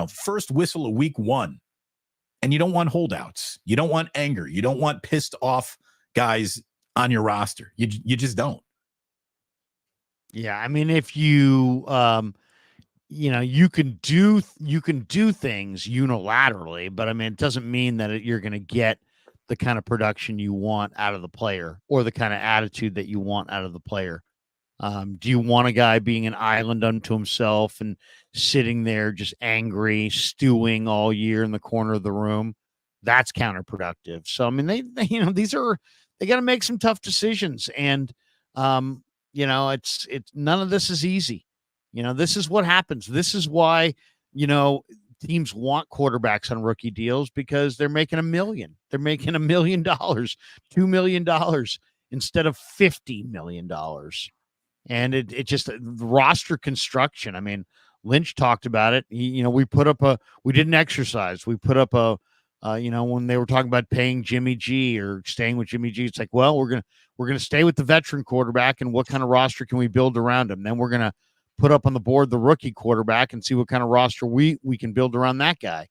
first whistle of week 1. And you don't want holdouts. You don't want anger. You don't want pissed off guys on your roster. You just don't. Yeah, I mean, if you you can do things unilaterally, but I mean, it doesn't mean that you're going to get the kind of production you want out of the player or the kind of attitude that you want out of the player. Do you want a guy being an island unto himself and sitting there just angry, stewing all year in the corner of the room? That's counterproductive. So, I mean, they got to make some tough decisions, and it's none of this is easy. This is what happens. This is why, teams want quarterbacks on rookie deals, because they're making $1 million. They're making $1 million, $2 million instead of $50 million. And it just roster construction. I mean, Lynch talked about it. We didn't exercise. We put up when they were talking about paying Jimmy G or staying with Jimmy G, it's like, well, we're going to stay with the veteran quarterback, and what kind of roster can we build around him? Then we're going to put up on the board the rookie quarterback and see what kind of roster we can build around that guy.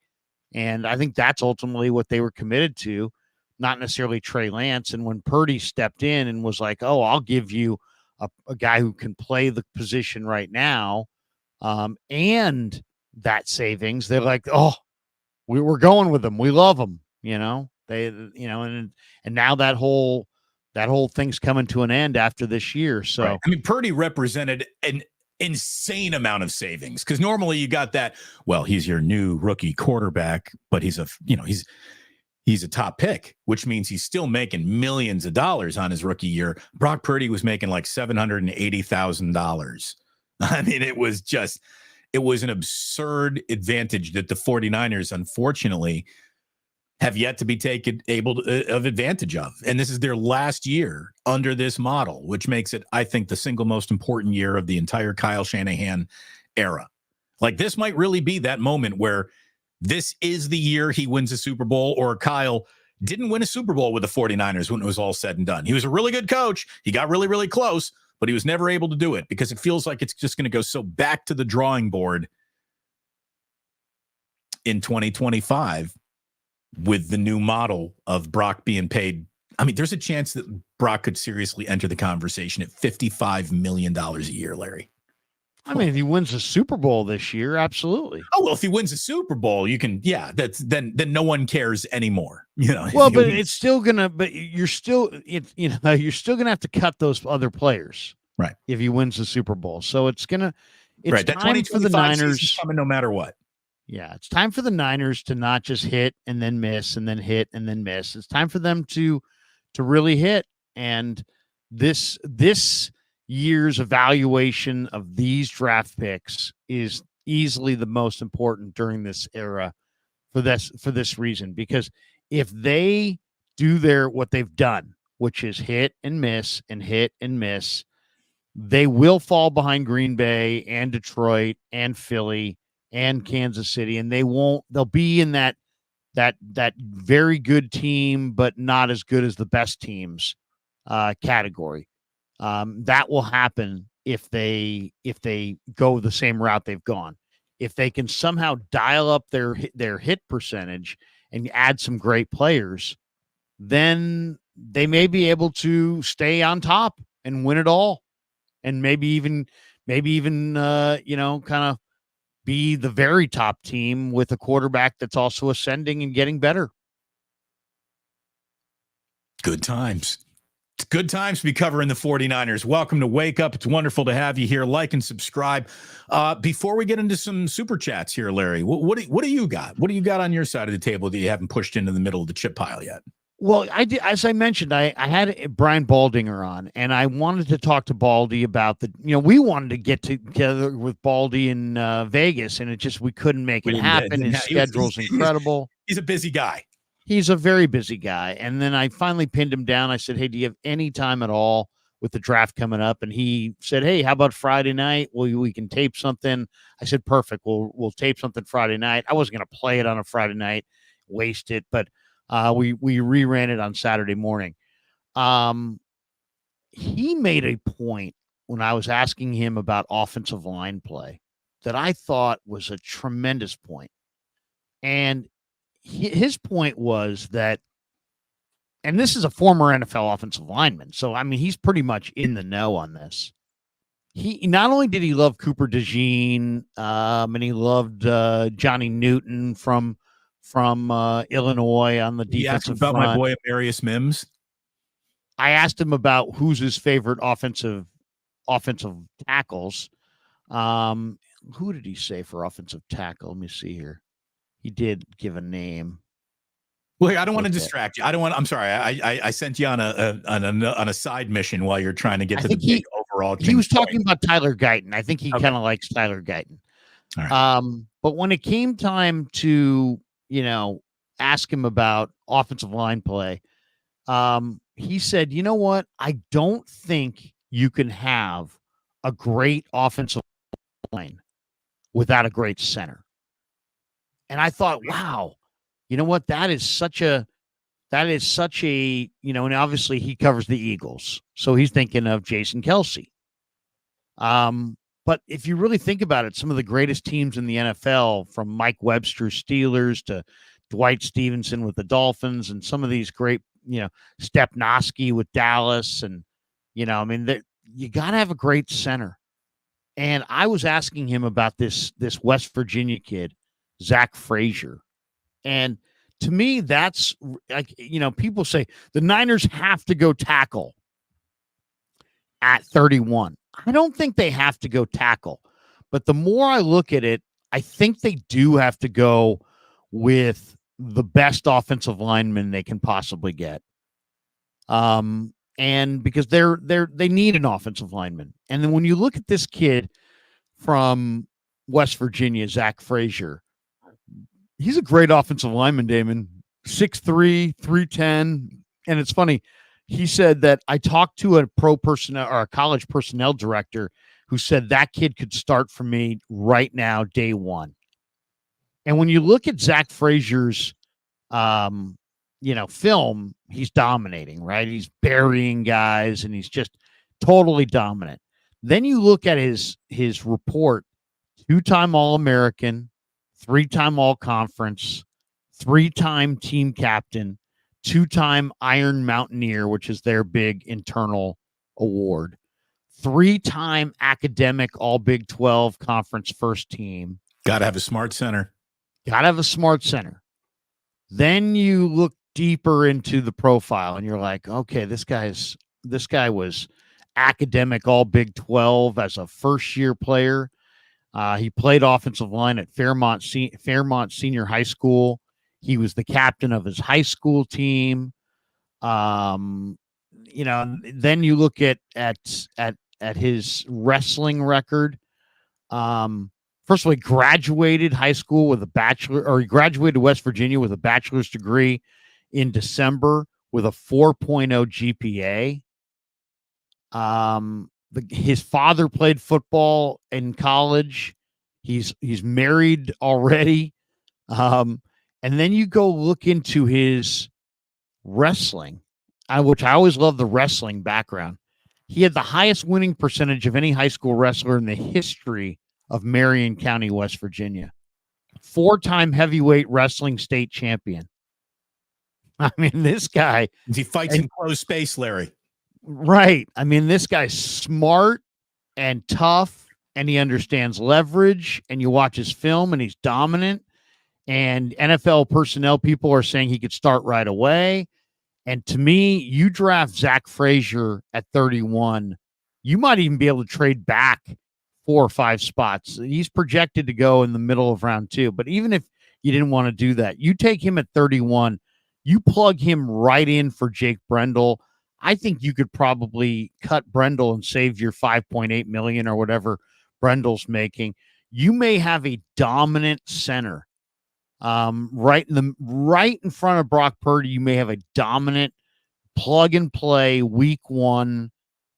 And I think that's ultimately what they were committed to, not necessarily Trey Lance. And when Purdy stepped in and was like, oh, I'll give you a guy who can play the position right now, and that savings, they're like, oh, we're going with him. We love him. And now that whole thing's coming to an end after this year. So, right. I mean, Purdy represented an insane amount of savings, because normally you got that, well, he's your new rookie quarterback, but he's a top pick, which means he's still making millions of dollars on his rookie year. Brock Purdy was making like $780,000. I mean, it was an absurd advantage that the 49ers, unfortunately, have yet to be of advantage of. And this is their last year under this model, which makes it, I think, the single most important year of the entire Kyle Shanahan era. Like, this might really be that moment where this is the year he wins a Super Bowl, or Kyle didn't win a Super Bowl with the 49ers when it was all said and done. He was a really good coach. He got really, really close, but he was never able to do it, because it feels like it's just going to go so back to the drawing board in 2025 with the new model of Brock being paid. I mean, there's a chance that Brock could seriously enter the conversation at $55 million a year, Larry. I mean, if he wins a Super Bowl this year, absolutely. Oh, well, if he wins a Super Bowl, you can, then no one cares anymore. Well, but it's still gonna, but you're still gonna have to cut those other players, right? If he wins the Super Bowl, so it's right. That time for the Niners coming no matter what. Yeah, it's time for the Niners to not just hit and then miss and then hit and then miss. It's time for them to really hit. And this year's evaluation of these draft picks is easily the most important during this era for this reason. Because if they do what they've done, which is hit and miss and hit and miss, they will fall behind Green Bay and Detroit and Philly and Kansas City, and they'll be in that very good team, but not as good as the best teams category. That will happen if they go the same route they've gone. If they can somehow dial up their hit percentage and add some great players, then they may be able to stay on top and win it all, and maybe even kind of be the very top team with a quarterback that's also ascending and getting better. Good times. It's good times to be covering the 49ers. Welcome to Wake Up. It's wonderful to have you here. Like and subscribe. Before we get into some super chats here, Larry, what do you got? What do you got on your side of the table that you haven't pushed into the middle of the chip pile yet? Well, I did, as I mentioned, I had Brian Baldinger on, and I wanted to talk to Baldy about we wanted to get together with Baldy in Vegas, and we couldn't make it happen. His schedule's incredible. He's a busy guy. He's a very busy guy. And then I finally pinned him down. I said, hey, do you have any time at all with the draft coming up? And he said, hey, how about Friday night? We can tape something. I said, perfect. We'll tape something Friday night. I wasn't going to play it on a Friday night, waste it, but we reran it on Saturday morning. He made a point when I was asking him about offensive line play that I thought was a tremendous point. And his point was that, and this is a former NFL offensive lineman, so I mean he's pretty much in the know on this. He not only did he love Cooper DeJean, and he loved Johnny Newton from Illinois on the defensive front. My boy Amarius Mims. I asked him about who's his favorite offensive tackles. Who did he say for offensive tackle? Let me see here. He did give a name. Well, I don't want to distract you. I'm sorry. I sent you on a side mission while you're trying to get to the big overall. He was talking about Tyler Guyton. I think he kind of likes Tyler Guyton. All right. But when it came time to ask him about offensive line play, he said, you know what? I don't think you can have a great offensive line without a great center. And I thought, wow, you know what? That is such a, and obviously he covers the Eagles. So he's thinking of Jason Kelce. But if you really think about it, some of the greatest teams in the NFL, from Mike Webster's Steelers to Dwight Stevenson with the Dolphins, and some of these great, Stepnoski with Dallas. And, you got to have a great center. And I was asking him about this West Virginia kid, Zack Frasier. And to me, that's like, people say the Niners have to go tackle at 31. I don't think they have to go tackle. But the more I look at it, I think they do have to go with the best offensive lineman they can possibly get. And because they need an offensive lineman. And then when you look at this kid from West Virginia, Zack Frasier, he's a great offensive lineman, Damon. 6'3", 310. And it's funny. He said that I talked to a pro personnel or a college personnel director who said that kid could start for me right now, day one. And when you look at Zack Frasier's, film, he's dominating, right? He's burying guys and he's just totally dominant. Then you look at his report, 2-time All-American, 3-time All-Conference, 3-time team captain, 2-time Iron Mountaineer, which is their big internal award, 3-time academic All Big 12 conference first team. Got to have a smart center. Then you look deeper into the profile and you're like, okay, this guy was academic All Big 12 as a first-year player. He played offensive line at Fairmont Senior High School. He was the captain of his high school team. Then you look at his wrestling record. First of all, he graduated high school with he graduated West Virginia with a bachelor's degree in December with a 4.0 GPA. his father played football in college. He's married already. And then you go look into his wrestling, which I always love the wrestling background. He had the highest winning percentage of any high school wrestler in the history of Marion County, West Virginia. 4-time heavyweight wrestling state champion. I mean, this guy. He fights in closed space, Larry. Right. I mean, this guy's smart and tough, and he understands leverage, and you watch his film, and he's dominant. And NFL personnel people are saying he could start right away. And to me, you draft Zack Frasier at 31, you might even be able to trade back 4 or 5 spots. He's projected to go in the middle of round 2. But even if you didn't want to do that, you take him at 31, you plug him right in for Jake Brendel. I think you could probably cut Brendel and save your $5.8 million or whatever Brendel's making. You may have a dominant center. Right in front of Brock Purdy, you may have a dominant plug and play week 1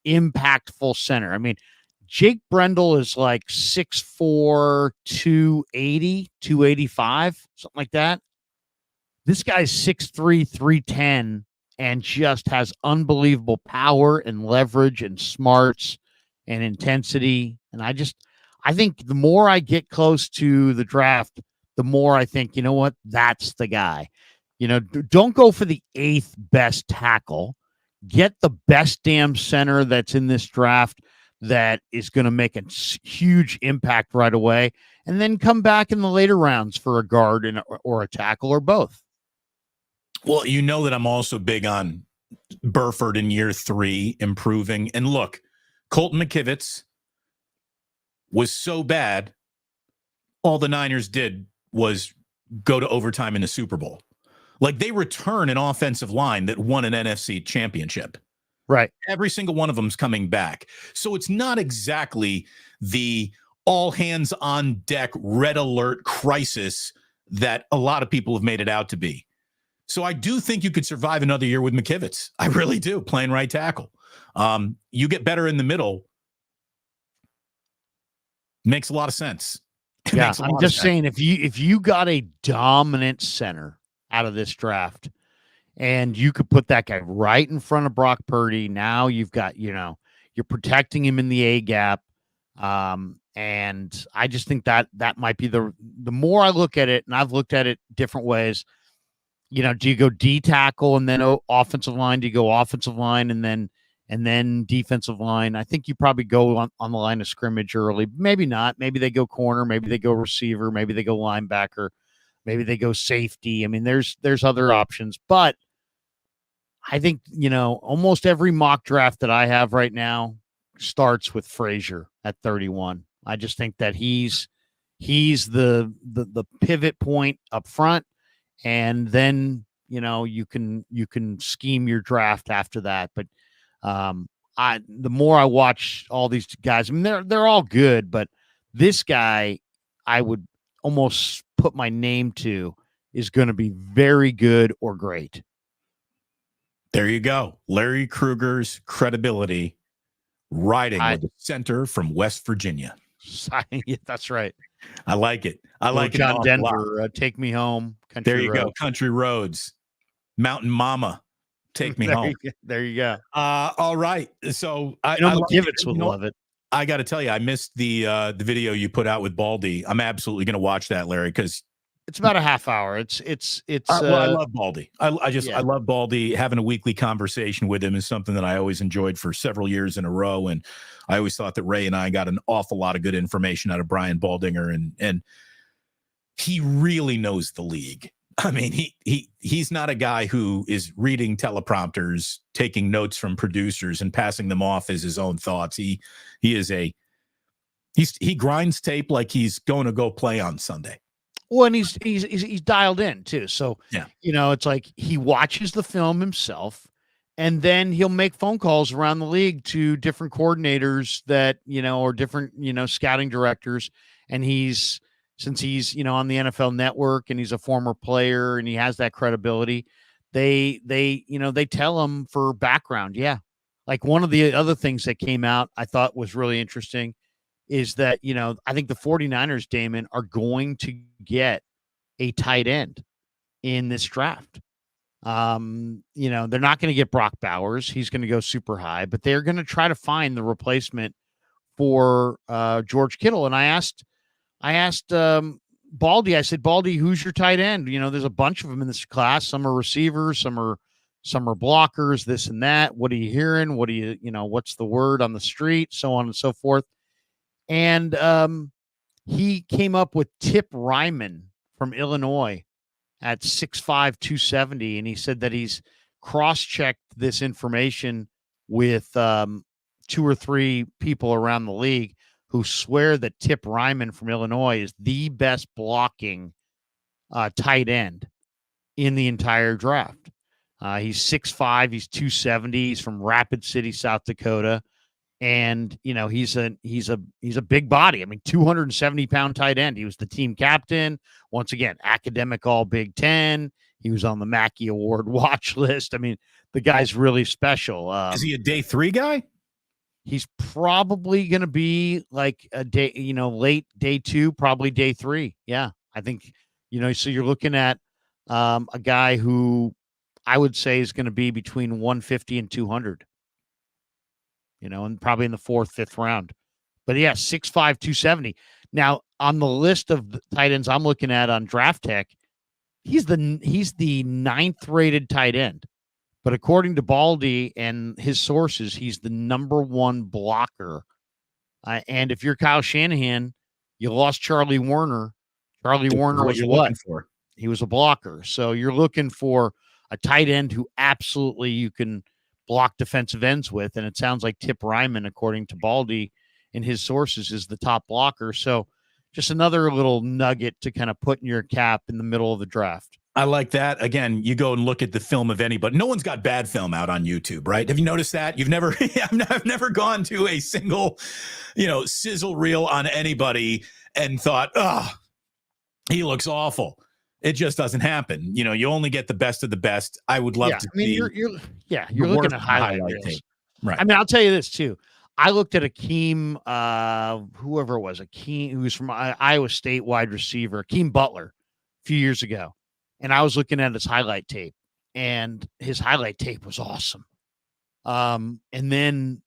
impactful center. I mean, Jake Brendel is like 6'4", 280, 285, something like that. This guy's 6'3", 310, and just has unbelievable power and leverage and smarts and intensity. And I think the more I get close to the draft, the more I think, you know what, that's the guy. You know, don't go for the 8th best tackle. Get the best damn center that's in this draft that is going to make a huge impact right away, and then come back in the later rounds for a guard or a tackle or both. Well, you know that I'm also big on Burford in year 3 improving. And look, Colton McKivitz was so bad, all the Niners did was go to overtime in the Super Bowl. Like, they return an offensive line that won an NFC championship. Right. Every single one of them's coming back. So it's not exactly the all hands on deck, red alert crisis that a lot of people have made it out to be. So I do think you could survive another year with McKivitz. I really do, playing right tackle. You get better in the middle. Makes a lot of sense. Yeah, I'm just saying, if you got a dominant center out of this draft, and you could put that guy right in front of Brock Purdy, now you've got, you're protecting him in the A gap. And I just think that might be the more I look at it, and I've looked at it different ways. Do you go D tackle and then offensive line? Do you go offensive line and then defensive line? I think you probably go on the line of scrimmage early. Maybe not. Maybe they go corner. Maybe they go receiver. Maybe they go linebacker. Maybe they go safety. I mean, there's other options. But I think, almost every mock draft that I have right now starts with Frasier at 31. I just think that he's the pivot point up front. And then, you can scheme your draft after that. But the more I watch all these guys, I mean, they're all good, but this guy, I would almost put my name to, is going to be very good or great. There you go. Larry Krueger's credibility riding with the center from West Virginia. Yeah, that's right. I like it. I like John it. Denver, take me home. Country there you road. go. Country roads. Mountain Mama, take me home. There you go. All right. So McKivitz would love it. I got to tell you, I missed the video you put out with Baldy. I'm absolutely going to watch that, Larry, because it's about a half hour. It's well, I love Baldy. I love Baldy. Having a weekly conversation with him is something that I always enjoyed for several years in a row. And I always thought that Ray and I got an awful lot of good information out of Brian Baldinger, and he really knows the league. I mean, he's not a guy who is reading teleprompters, taking notes from producers and passing them off as his own thoughts. He grinds tape like he's going to go play on Sunday. Well, and he's dialed in too. So, yeah, it's like he watches the film himself, and then he'll make phone calls around the league to different coordinators that, or different, scouting directors. And since he's, on the NFL Network, and he's a former player and he has that credibility, they tell him for background. Yeah, like one of the other things that came out I thought was really interesting is that, I think the 49ers, Damon, are going to get a tight end in this draft. They're not going to get Brock Bowers. He's going to go super high, but they're going to try to find the replacement for George Kittle. And I asked Baldy, I said, Baldy, who's your tight end? There's a bunch of them in this class. Some are receivers, some are blockers, this and that. What are you hearing? What do what's the word on the street? So on and so forth. And he came up with Tip Ryman from Illinois at 6'5", 270. And he said that he's cross-checked this information with 2 or 3 people around the league who swear that Tip Ryman from Illinois is the best blocking tight end in the entire draft. He's 6'5", he's 270, he's from Rapid City, South Dakota. And, he's a big body. I mean, 270-pound tight end. He was the team captain. Once again, academic all Big Ten. He was on the Mackey Award watch list. I mean, the guy's really special. Is he a day 3 guy? He's probably going to be like a day, late day 2, probably day 3. Yeah. I think, so you're looking at a guy who I would say is going to be between 150 and 200. And probably in the 4th, 5th round. But yeah, 6'5", 270. Now, on the list of the tight ends I'm looking at on Draft Tech, he's the 9th rated tight end. But according to Baldy and his sources, he's the number 1 blocker. And if you're Kyle Shanahan, you lost Charlie Warner. Charlie Warner was what? He was a blocker. So you're looking for a tight end who absolutely you can block defensive ends with, and it sounds like Tip Ryman, according to Baldy and his sources, is the top blocker. So just another little nugget to kind of put in your cap in the middle of the draft. I like that. Again, you go and look at the film of anybody. No one's got bad film out on YouTube, right? Have you noticed that? You've never, I've never gone to a single, sizzle reel on anybody and thought, oh, he looks awful. It just doesn't happen. You only get the best of the best. I would love to see. You're looking at highlight tape. Right. I mean, I'll tell you this too. I looked at Akeem, whoever it was, Akeem, who was from Iowa State wide receiver, Akeem Butler, a few years ago. And I was looking at his highlight tape, and his highlight tape was awesome. And then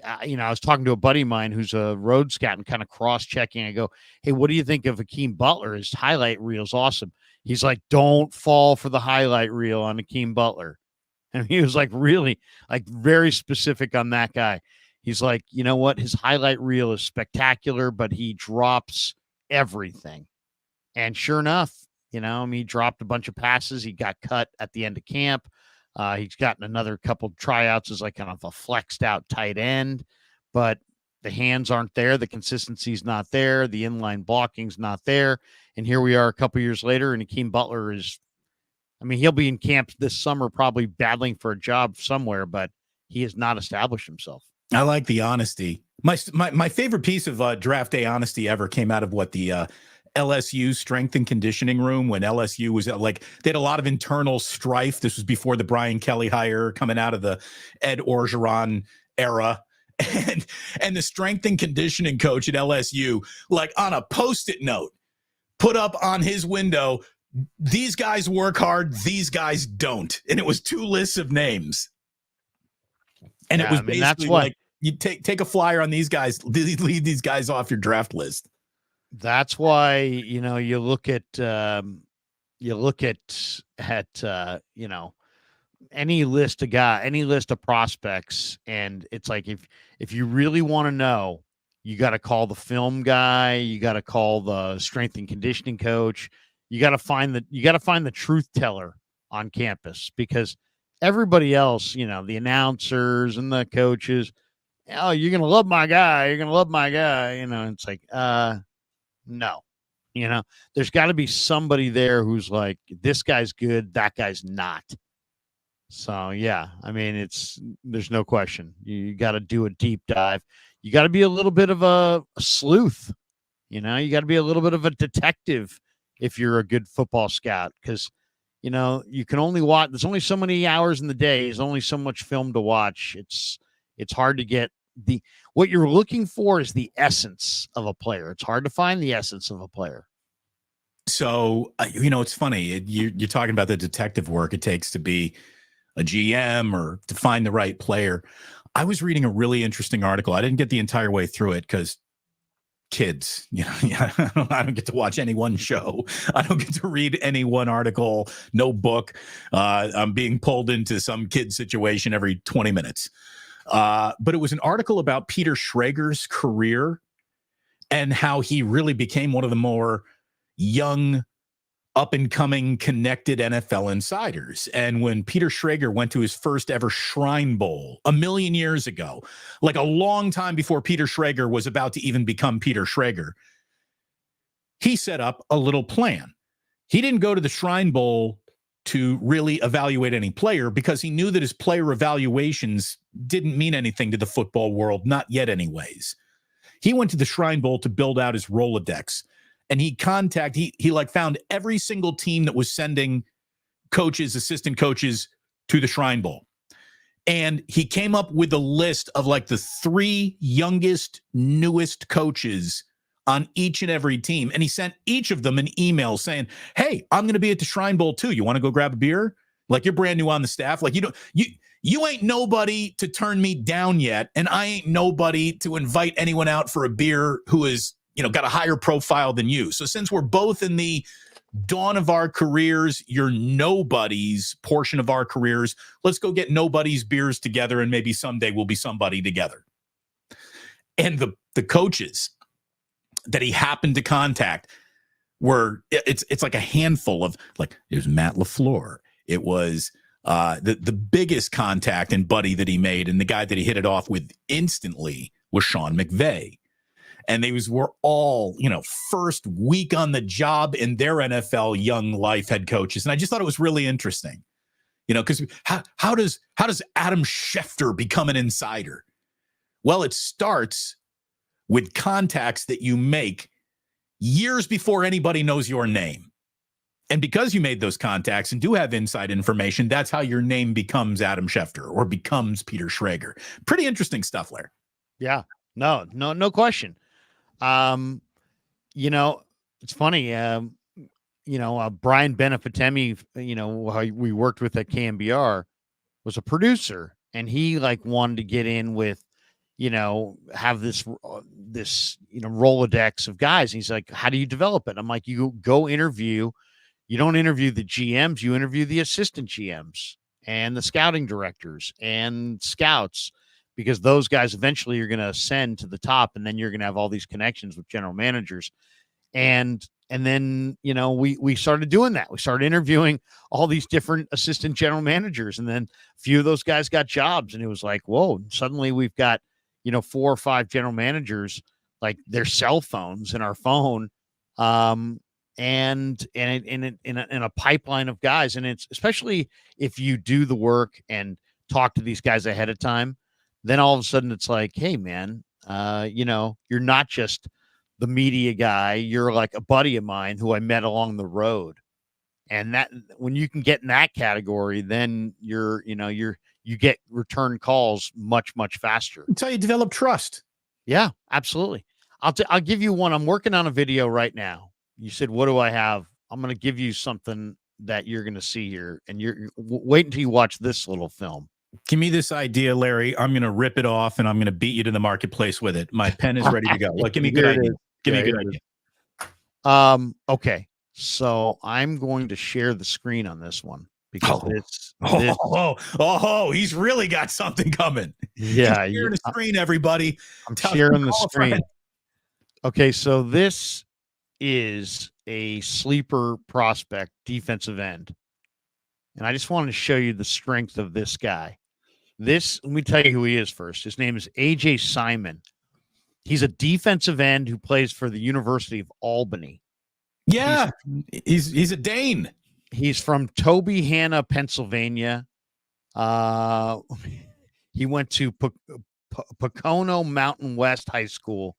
I was talking to a buddy of mine who's a road scout and kind of cross-checking. I go, hey, what do you think of Akeem Butler? His highlight reel's awesome. He's like, don't fall for the highlight reel on Akeem Butler. And he was like, really, like very specific on that guy. He's like, you know what? His highlight reel is spectacular, but he drops everything. And sure enough, he dropped a bunch of passes. He got cut at the end of camp. He's gotten another couple tryouts as like kind of a flexed out tight end, but the hands aren't there. The consistency's not there. The inline blocking's not there. And here we are a couple years later, and Akeem Butler he'll be in camp this summer, probably battling for a job somewhere, but he has not established himself. I like the honesty. My favorite piece of draft day honesty ever came out of the LSU strength and conditioning room when LSU was they had a lot of internal strife. This was before the Brian Kelly hire, coming out of the Ed Orgeron era. And the strength and conditioning coach at LSU, like on a Post-it note, put up on his window, these guys work hard, these guys don't. And it was 2 lists of names. And it was basically that's what, like, you take a flyer on these guys, leave these guys off your draft list. That's why, you look at any list of prospects, and it's like, if you really want to know, you got to call the film guy, you got to call the strength and conditioning coach, you got to find the truth teller on campus, because everybody else, the announcers and the coaches, oh, you're going to love my guy. It's like, no, there's got to be somebody there who's like, this guy's good, that guy's not. So, yeah, there's no question. You got to do a deep dive. You got to be a little bit of a sleuth. You got to be a little bit of a detective if you're a good football scout, because, you can only watch. There's only so many hours in the day. There's only so much film to watch. It's hard to get what you're looking for is the essence of a player. It's hard to find the essence of a player. So, it's funny. You're talking about the detective work it takes to be a GM or to find the right player. I was reading a really interesting article. I didn't get the entire way through it because kids, I don't get to watch any one show. I don't get to read any one article, no book. I'm being pulled into some kid situation every 20 minutes. But it was an article about Peter Schrager's career and how he really became one of the more young, up-and-coming, connected NFL insiders. And when Peter Schrager went to his first ever Shrine Bowl 1,000,000 years ago, like a long time before Peter Schrager was about to even become Peter Schrager, he set up a little plan. He didn't go to the Shrine Bowl to really evaluate any player because he knew that his player evaluations didn't mean anything to the football world, not yet anyways. He went to the Shrine Bowl to build out his Rolodex. And he found every single team that was sending coaches, assistant coaches to the Shrine Bowl. And he came up with a list of like the 3 youngest, newest coaches on each and every team. And he sent each of them an email saying, hey, I'm going to be at the Shrine Bowl too. You want to go grab a beer? Like, you're brand new on the staff. Like, you ain't nobody to turn me down yet. And I ain't nobody to invite anyone out for a beer who is, got a higher profile than you. So since we're both in the dawn of our careers, you're nobody's portion of our careers, let's go get nobody's beers together and maybe someday we'll be somebody together. And the coaches that he happened to contact it's like a handful of, like, it was Matt LaFleur. It was the biggest contact and buddy that he made, and the guy that he hit it off with instantly was Sean McVay. And they were all, first week on the job in their NFL young life head coaches. And I just thought it was really interesting, because how does Adam Schefter become an insider? Well, it starts with contacts that you make years before anybody knows your name. And because you made those contacts and do have inside information, that's how your name becomes Adam Schefter or becomes Peter Schrager. Pretty interesting stuff, Larry. Yeah, no question. It's funny. Brian Benefitemi, we worked with at KMBR, was a producer, and he wanted to get in with, have this Rolodex of guys. And he's like, how do you develop it? I'm like, you go interview. You don't interview the GMs, you interview the assistant GMs and the scouting directors and scouts, because those guys eventually you're going to ascend to the top, and then you're going to have all these connections with general managers. And then, we started doing that. We started interviewing all these different assistant general managers, and then a few of those guys got jobs, and it was like, whoa, suddenly we've got, 4 or 5 general managers, like their cell phones in our phone, and in a pipeline of guys. And it's especially if you do the work and talk to these guys ahead of time, then all of a sudden it's like, hey man, you're not just the media guy, you're like a buddy of mine who I met along the road. And that, when you can get in that category, then you get return calls much, much faster. That's how you develop trust. Yeah, absolutely. I'll give you one. I'm working on a video right now. You said, what do I have? I'm going to give you something that you're going to see here, and you're wait until you watch this little film. Give me this idea, Larry. I'm going to rip it off, and I'm going to beat you to the marketplace with it. My pen is ready to go. Like, give me a good idea. Give me a good idea. Okay. So I'm going to share the screen on this one because he's really got something coming. Yeah. He's sharing the screen, everybody. I'm sharing the screen. Okay. So this is a sleeper prospect defensive end. And I just wanted to show you the strength of this guy. Let me tell you who he is first. His name is AJ Simon. He's a defensive end who plays for the University of Albany. Yeah, he's a Dane. He's from Tobyhanna, Pennsylvania. He went to Pocono Mountain West High School.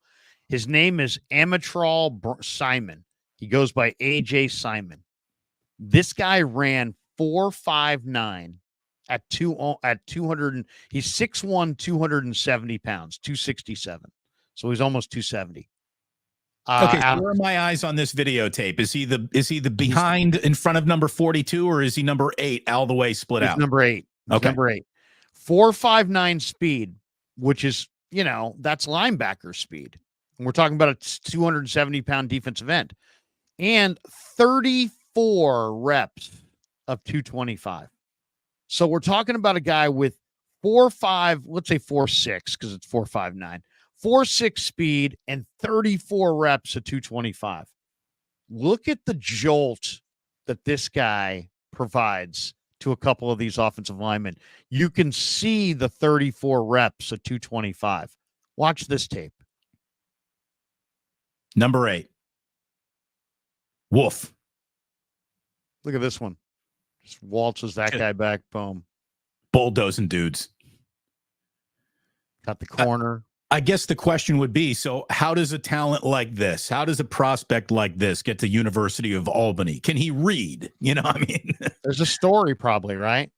His name is Amitral Simon. He goes by AJ Simon. This guy ran 4.59 at 200. He's 6'1", 270 pounds, 267. So he's almost 270. Okay, so where are my eyes on this videotape? Is he the behind in front of number 42, or is he number 8 all the way split out? Number 8. Okay. Number 8. 4.59 speed, which is, that's linebacker speed. And we're talking about a 270-pound defensive end. And 34 reps of 225. So we're talking about a guy with 4.5, let's say 4.6, because it's 4.59. 4.6 speed and 34 reps of 225. Look at the jolt that this guy provides to a couple of these offensive linemen. You can see the 34 reps of 225. Watch this tape. Number 8. Wolf. Look at this one. Just waltzes that guy back. Boom. Bulldozing dudes. Got the corner. I guess the question would be, so how does a talent like this, how does a prospect like this get to University of Albany? Can he read? There's a story probably, right?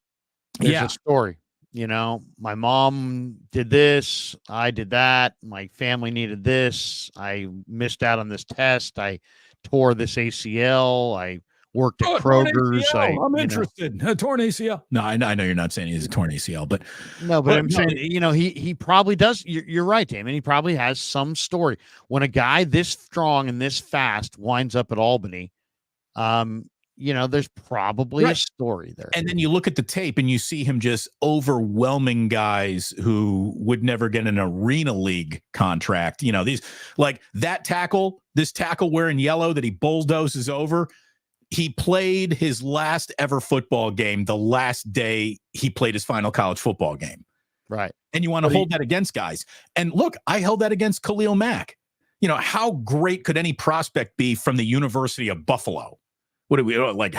There's a story. My mom did this. I did that. My family needed this. I missed out on this test. I tore this ACL. I worked at Krueger's. I'm interested. A torn ACL. No, I know you're not saying he's a torn ACL, but I'm saying, he probably does. You're right, Damon. He probably has some story. When a guy this strong and this fast winds up at Albany, there's probably a story there. And then you look at the tape and you see him just overwhelming guys who would never get an arena league contract. These like this tackle wearing yellow that he bulldozes over. He played his last ever football game the last day he played his final college football game. Right. And you want to hold that against guys. And look, I held that against Khalil Mack. How great could any prospect be from the University of Buffalo? What do we like?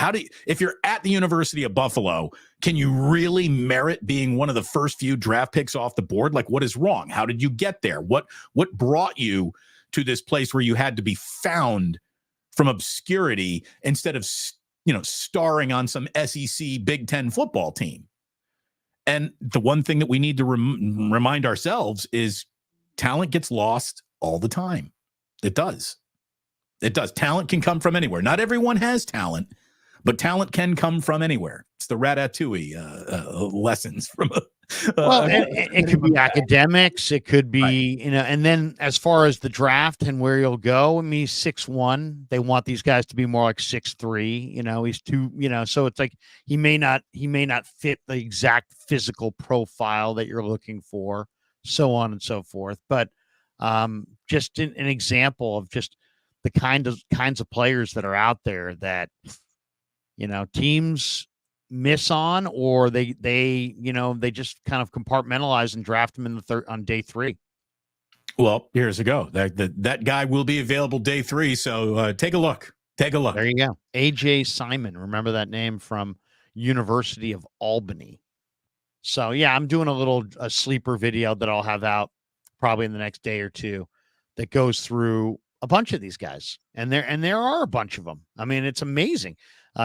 If you're at the University of Buffalo, can you really merit being one of the first few draft picks off the board? Like, what is wrong? How did you get there? What brought you to this place where you had to be found from obscurity instead of, starring on some SEC Big Ten football team? And the one thing that we need to remind ourselves is talent gets lost all the time. It does. It does. Talent can come from anywhere. Not everyone has talent, but talent can come from anywhere. It's the Ratatouille lessons from it could be academics. It could be, and then as far as the draft and where you'll go, he's 6'1". They want these guys to be more like 6'3". He's 2, so it's like he may not fit the exact physical profile that you're looking for, so on and so forth. But just an example of just the kinds of players that are out there that, teams miss on, or they just kind of compartmentalize and draft him on day 3. Well, here's a go. That guy will be available day 3. So take a look. There you go. AJ Simon. Remember that name from University of Albany. So yeah, I'm doing a sleeper video that I'll have out probably in the next day or two that goes through a bunch of these guys. And there are a bunch of them. It's amazing.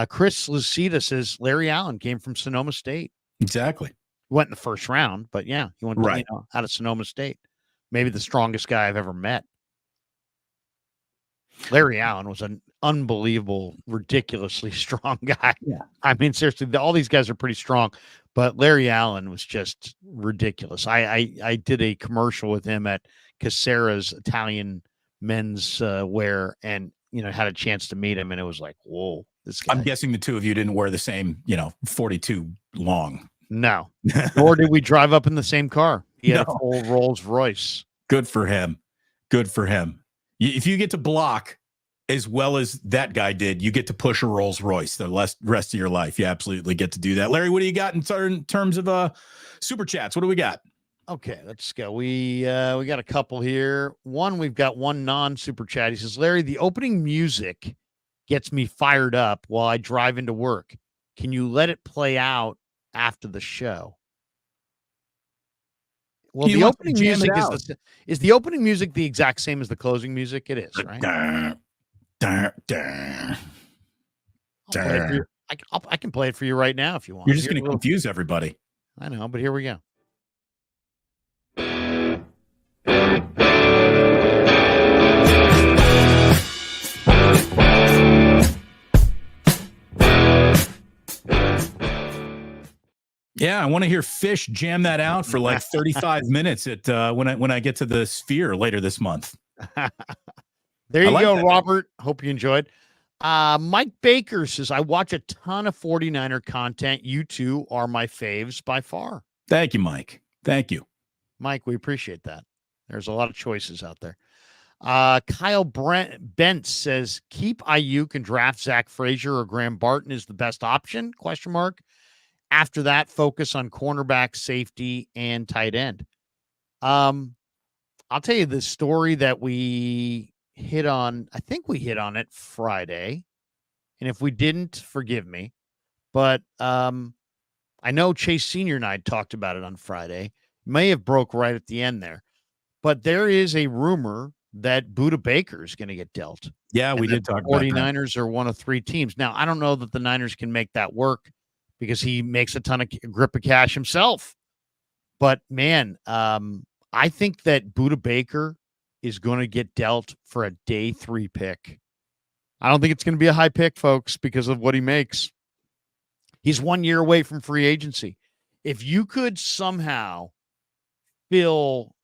Chris Lucida says Larry Allen came from Sonoma State. Exactly. Went in the first round, but yeah, he went out of Sonoma State. Maybe the strongest guy I've ever met. Larry Allen was an unbelievable, ridiculously strong guy. Yeah. Seriously, all these guys are pretty strong, but Larry Allen was just ridiculous. I did a commercial with him at Casera's Italian men's wear, and had a chance to meet him, and it was like, whoa, this guy. I'm guessing the two of you didn't wear the same 42 long. No. Nor did we drive up in the same car. He had a full Rolls Royce. Good for him. If you get to block as well as that guy did, you get to push a Rolls Royce the rest of your life. You absolutely get to do that. Larry, what do you got in terms of super chats? What do we got? Okay, let's go. We got a couple here. We've got one non-super chat. He says, Larry, the opening music gets me fired up while I drive into work. Can you let it play out after the show? Well, the opening music is the opening music the exact same as the closing music? It is, right? I I can play it for you right now if you want. You're just going to confuse everybody. I know, but here we go. Yeah, I want to hear Fish jam that out for like 35 minutes at when I get to the Sphere later this month. There you go, Robert. Hope you enjoyed. Mike Baker says, I watch a ton of 49er content. You two are my faves by far. Thank you, Mike. Thank you. Mike, we appreciate that. There's a lot of choices out there. Kyle Bent says, keep Ayuk and draft Zack Frasier or Graham Barton is the best option, ? After that, focus on cornerback, safety, and tight end. I'll tell you the story that we hit on. I think we hit on it Friday. And if we didn't, forgive me. But I know Chase Sr. and I talked about it on Friday. May have broke right at the end there. But there is a rumor that Budda Baker is going to get dealt. Yeah, we did talk about that. 49ers are one of 3 teams. Now, I don't know that the Niners can make that work because he makes a ton of grip of cash himself. But, man, I think that Budda Baker is going to get dealt for a day 3 pick. I don't think it's going to be a high pick, folks, because of what he makes. He's 1 year away from free agency. If you could somehow fill,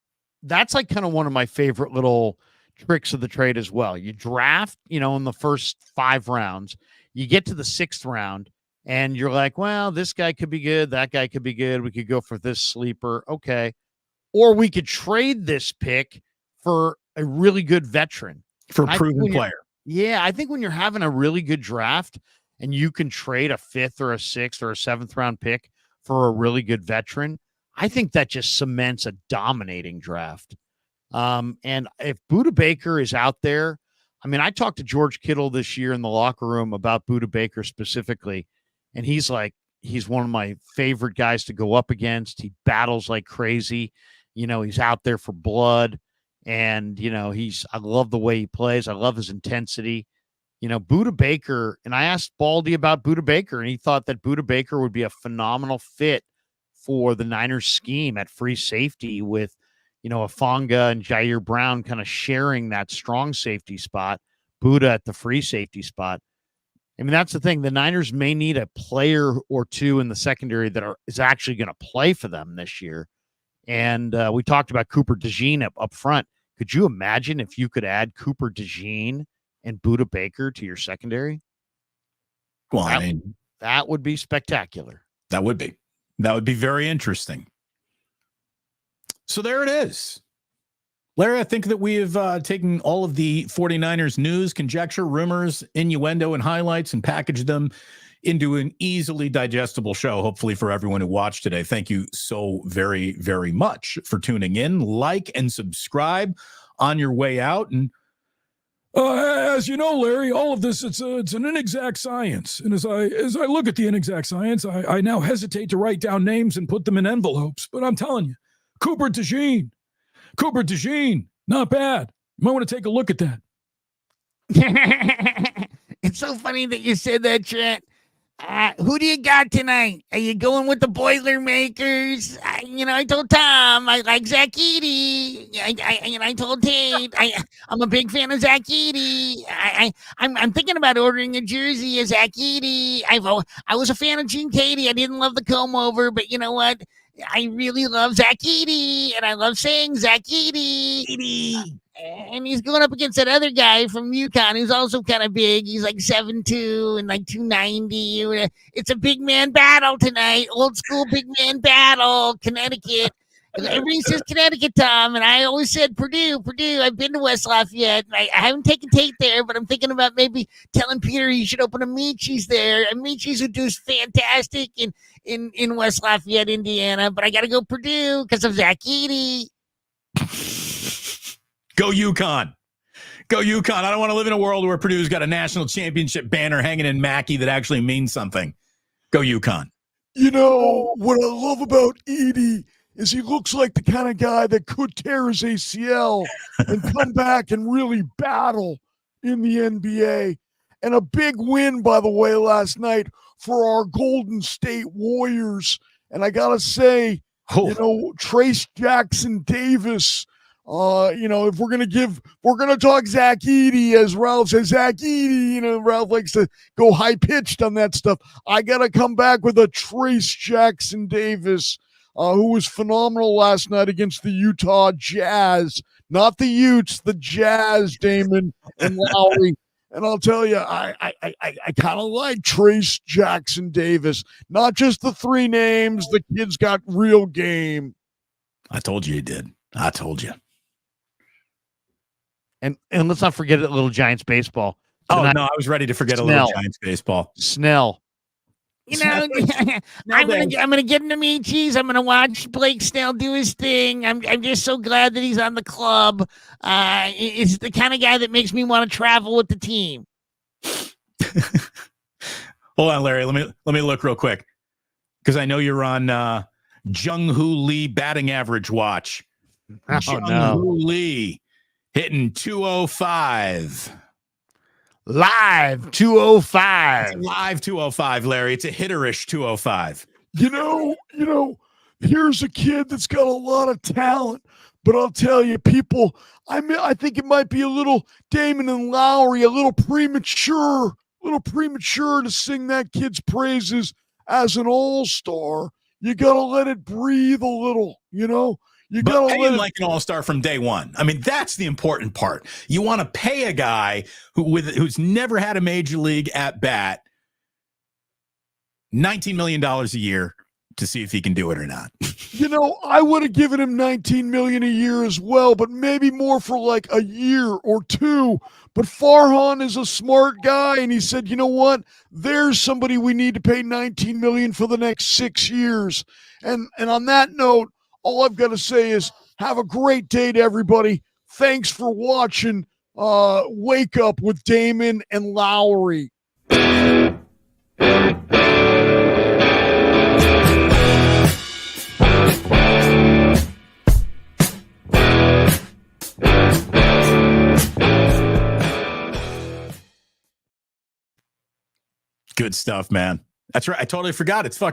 that's like kind of one of my favorite little tricks of the trade as well. You draft, in the first 5 rounds, you get to the 6th round, and you're like, well, this guy could be good. That guy could be good. We could go for this sleeper. Okay. Or we could trade this pick for a really good veteran. For a proven player. Yeah, I think when you're having a really good draft and you can trade a 5th or a 6th or a 7th round pick for a really good veteran, I think that just cements a dominating draft. And if Budda Baker is out there, I mean, I talked to George Kittle this year in the locker room about Budda Baker specifically, and he's like, he's one of my favorite guys to go up against. He battles like crazy. He's out there for blood. And, I love the way he plays. I love his intensity. Budda Baker, and I asked Baldy about Budda Baker, and he thought that Budda Baker would be a phenomenal fit for the Niners scheme at free safety with, Afonga and Jair Brown kind of sharing that strong safety spot, Budda at the free safety spot. I mean, that's the thing. The Niners may need a player or two in the secondary that is actually going to play for them this year. And we talked about Cooper DeJean up front. Could you imagine if you could add Cooper DeJean and Budda Baker to your secondary? Well, that would be spectacular. That would be. That would be very interesting. So there it is. Larry, I think that we have taken all of the 49ers news, conjecture, rumors, innuendo, and highlights and packaged them into an easily digestible show, hopefully for everyone who watched today. Thank you so very, very much for tuning in. Like and subscribe on your way out. And as you know, Larry, all of this, it's an inexact science. And as I look at the inexact science, I now hesitate to write down names and put them in envelopes. But I'm telling you, Cooper DeJean, not bad. You might want to take a look at that. It's so funny that you said that, Trent. Who do you got tonight? Are you going with the Boilermakers? I told Tom I like Zach Edey. I told Tate I'm a big fan of Zach Edey. I'm thinking about ordering a jersey of Zach Edey. I was a fan of Gene Katie. I didn't love the comb over, but you know what? I really love Zach Edey, and I love saying Zach Edey. And he's going up against that other guy from UConn who's also kind of big. He's like 7'2" and like 290. It's a big man battle tonight. Old school big man battle. Connecticut. Everybody says Connecticut, Tom, and I always said Purdue. I've been to West Lafayette. I haven't taken Tate there, but I'm thinking about maybe telling Peter you should open a Michi's there. A Michi's would do fantastic in West Lafayette, Indiana, but I got to go Purdue because of Zach Edey. Go UConn. Go UConn. I don't want to live in a world where Purdue's got a national championship banner hanging in Mackey that actually means something. Go UConn. What I love about Edey is he looks like the kind of guy that could tear his ACL and come back and really battle in the NBA. And a big win, by the way, last night for our Golden State Warriors. And I got to say, Trace Jackson Davis, if we're going to talk Zach Edey, as Ralph says, Zach Edey, Ralph likes to go high pitched on that stuff. I got to come back with a Trace Jackson Davis, who was phenomenal last night against the Utah Jazz, not the Utes, the Jazz, Damon and Lowry. And I'll tell you, I kind of like Trace Jackson Davis. Not just the three names. The kid's got real game. I told you he did. I told you. And let's not forget a little Giants baseball. Tonight, I was ready to forget a little Giants baseball. Snell. I'm gonna get into meat cheese. I'm gonna watch Blake Snell do his thing. I'm just so glad that he's on the club. It's the kind of guy that makes me want to travel with the team. Hold on, Larry. Let me look real quick, because I know you're on Jung-Hoo Lee batting average watch. Jung-Hoo Lee hitting 205. Live 205. Live 205, Larry. It's a hitterish 205. Here's a kid that's got a lot of talent, but I'll tell you, people, I think it might be a little Damon and Lowry, a little premature to sing that kid's praises as an all-star. You got to let it breathe a little, You but pay him like an all-star from day one. I mean, that's the important part. You want to pay a guy who's never had a major league at bat $19 million a year to see if he can do it or not. I would have given him $19 million a year as well, but maybe more for like a year or two. But Farhan is a smart guy, and he said, you know what? There's somebody we need to pay $19 million for the next 6 years. And on that note, all I've got to say is have a great day to everybody. Thanks for watching Wake Up with Damon and Lowry. Good stuff, man. That's right. I totally forgot. It's fucking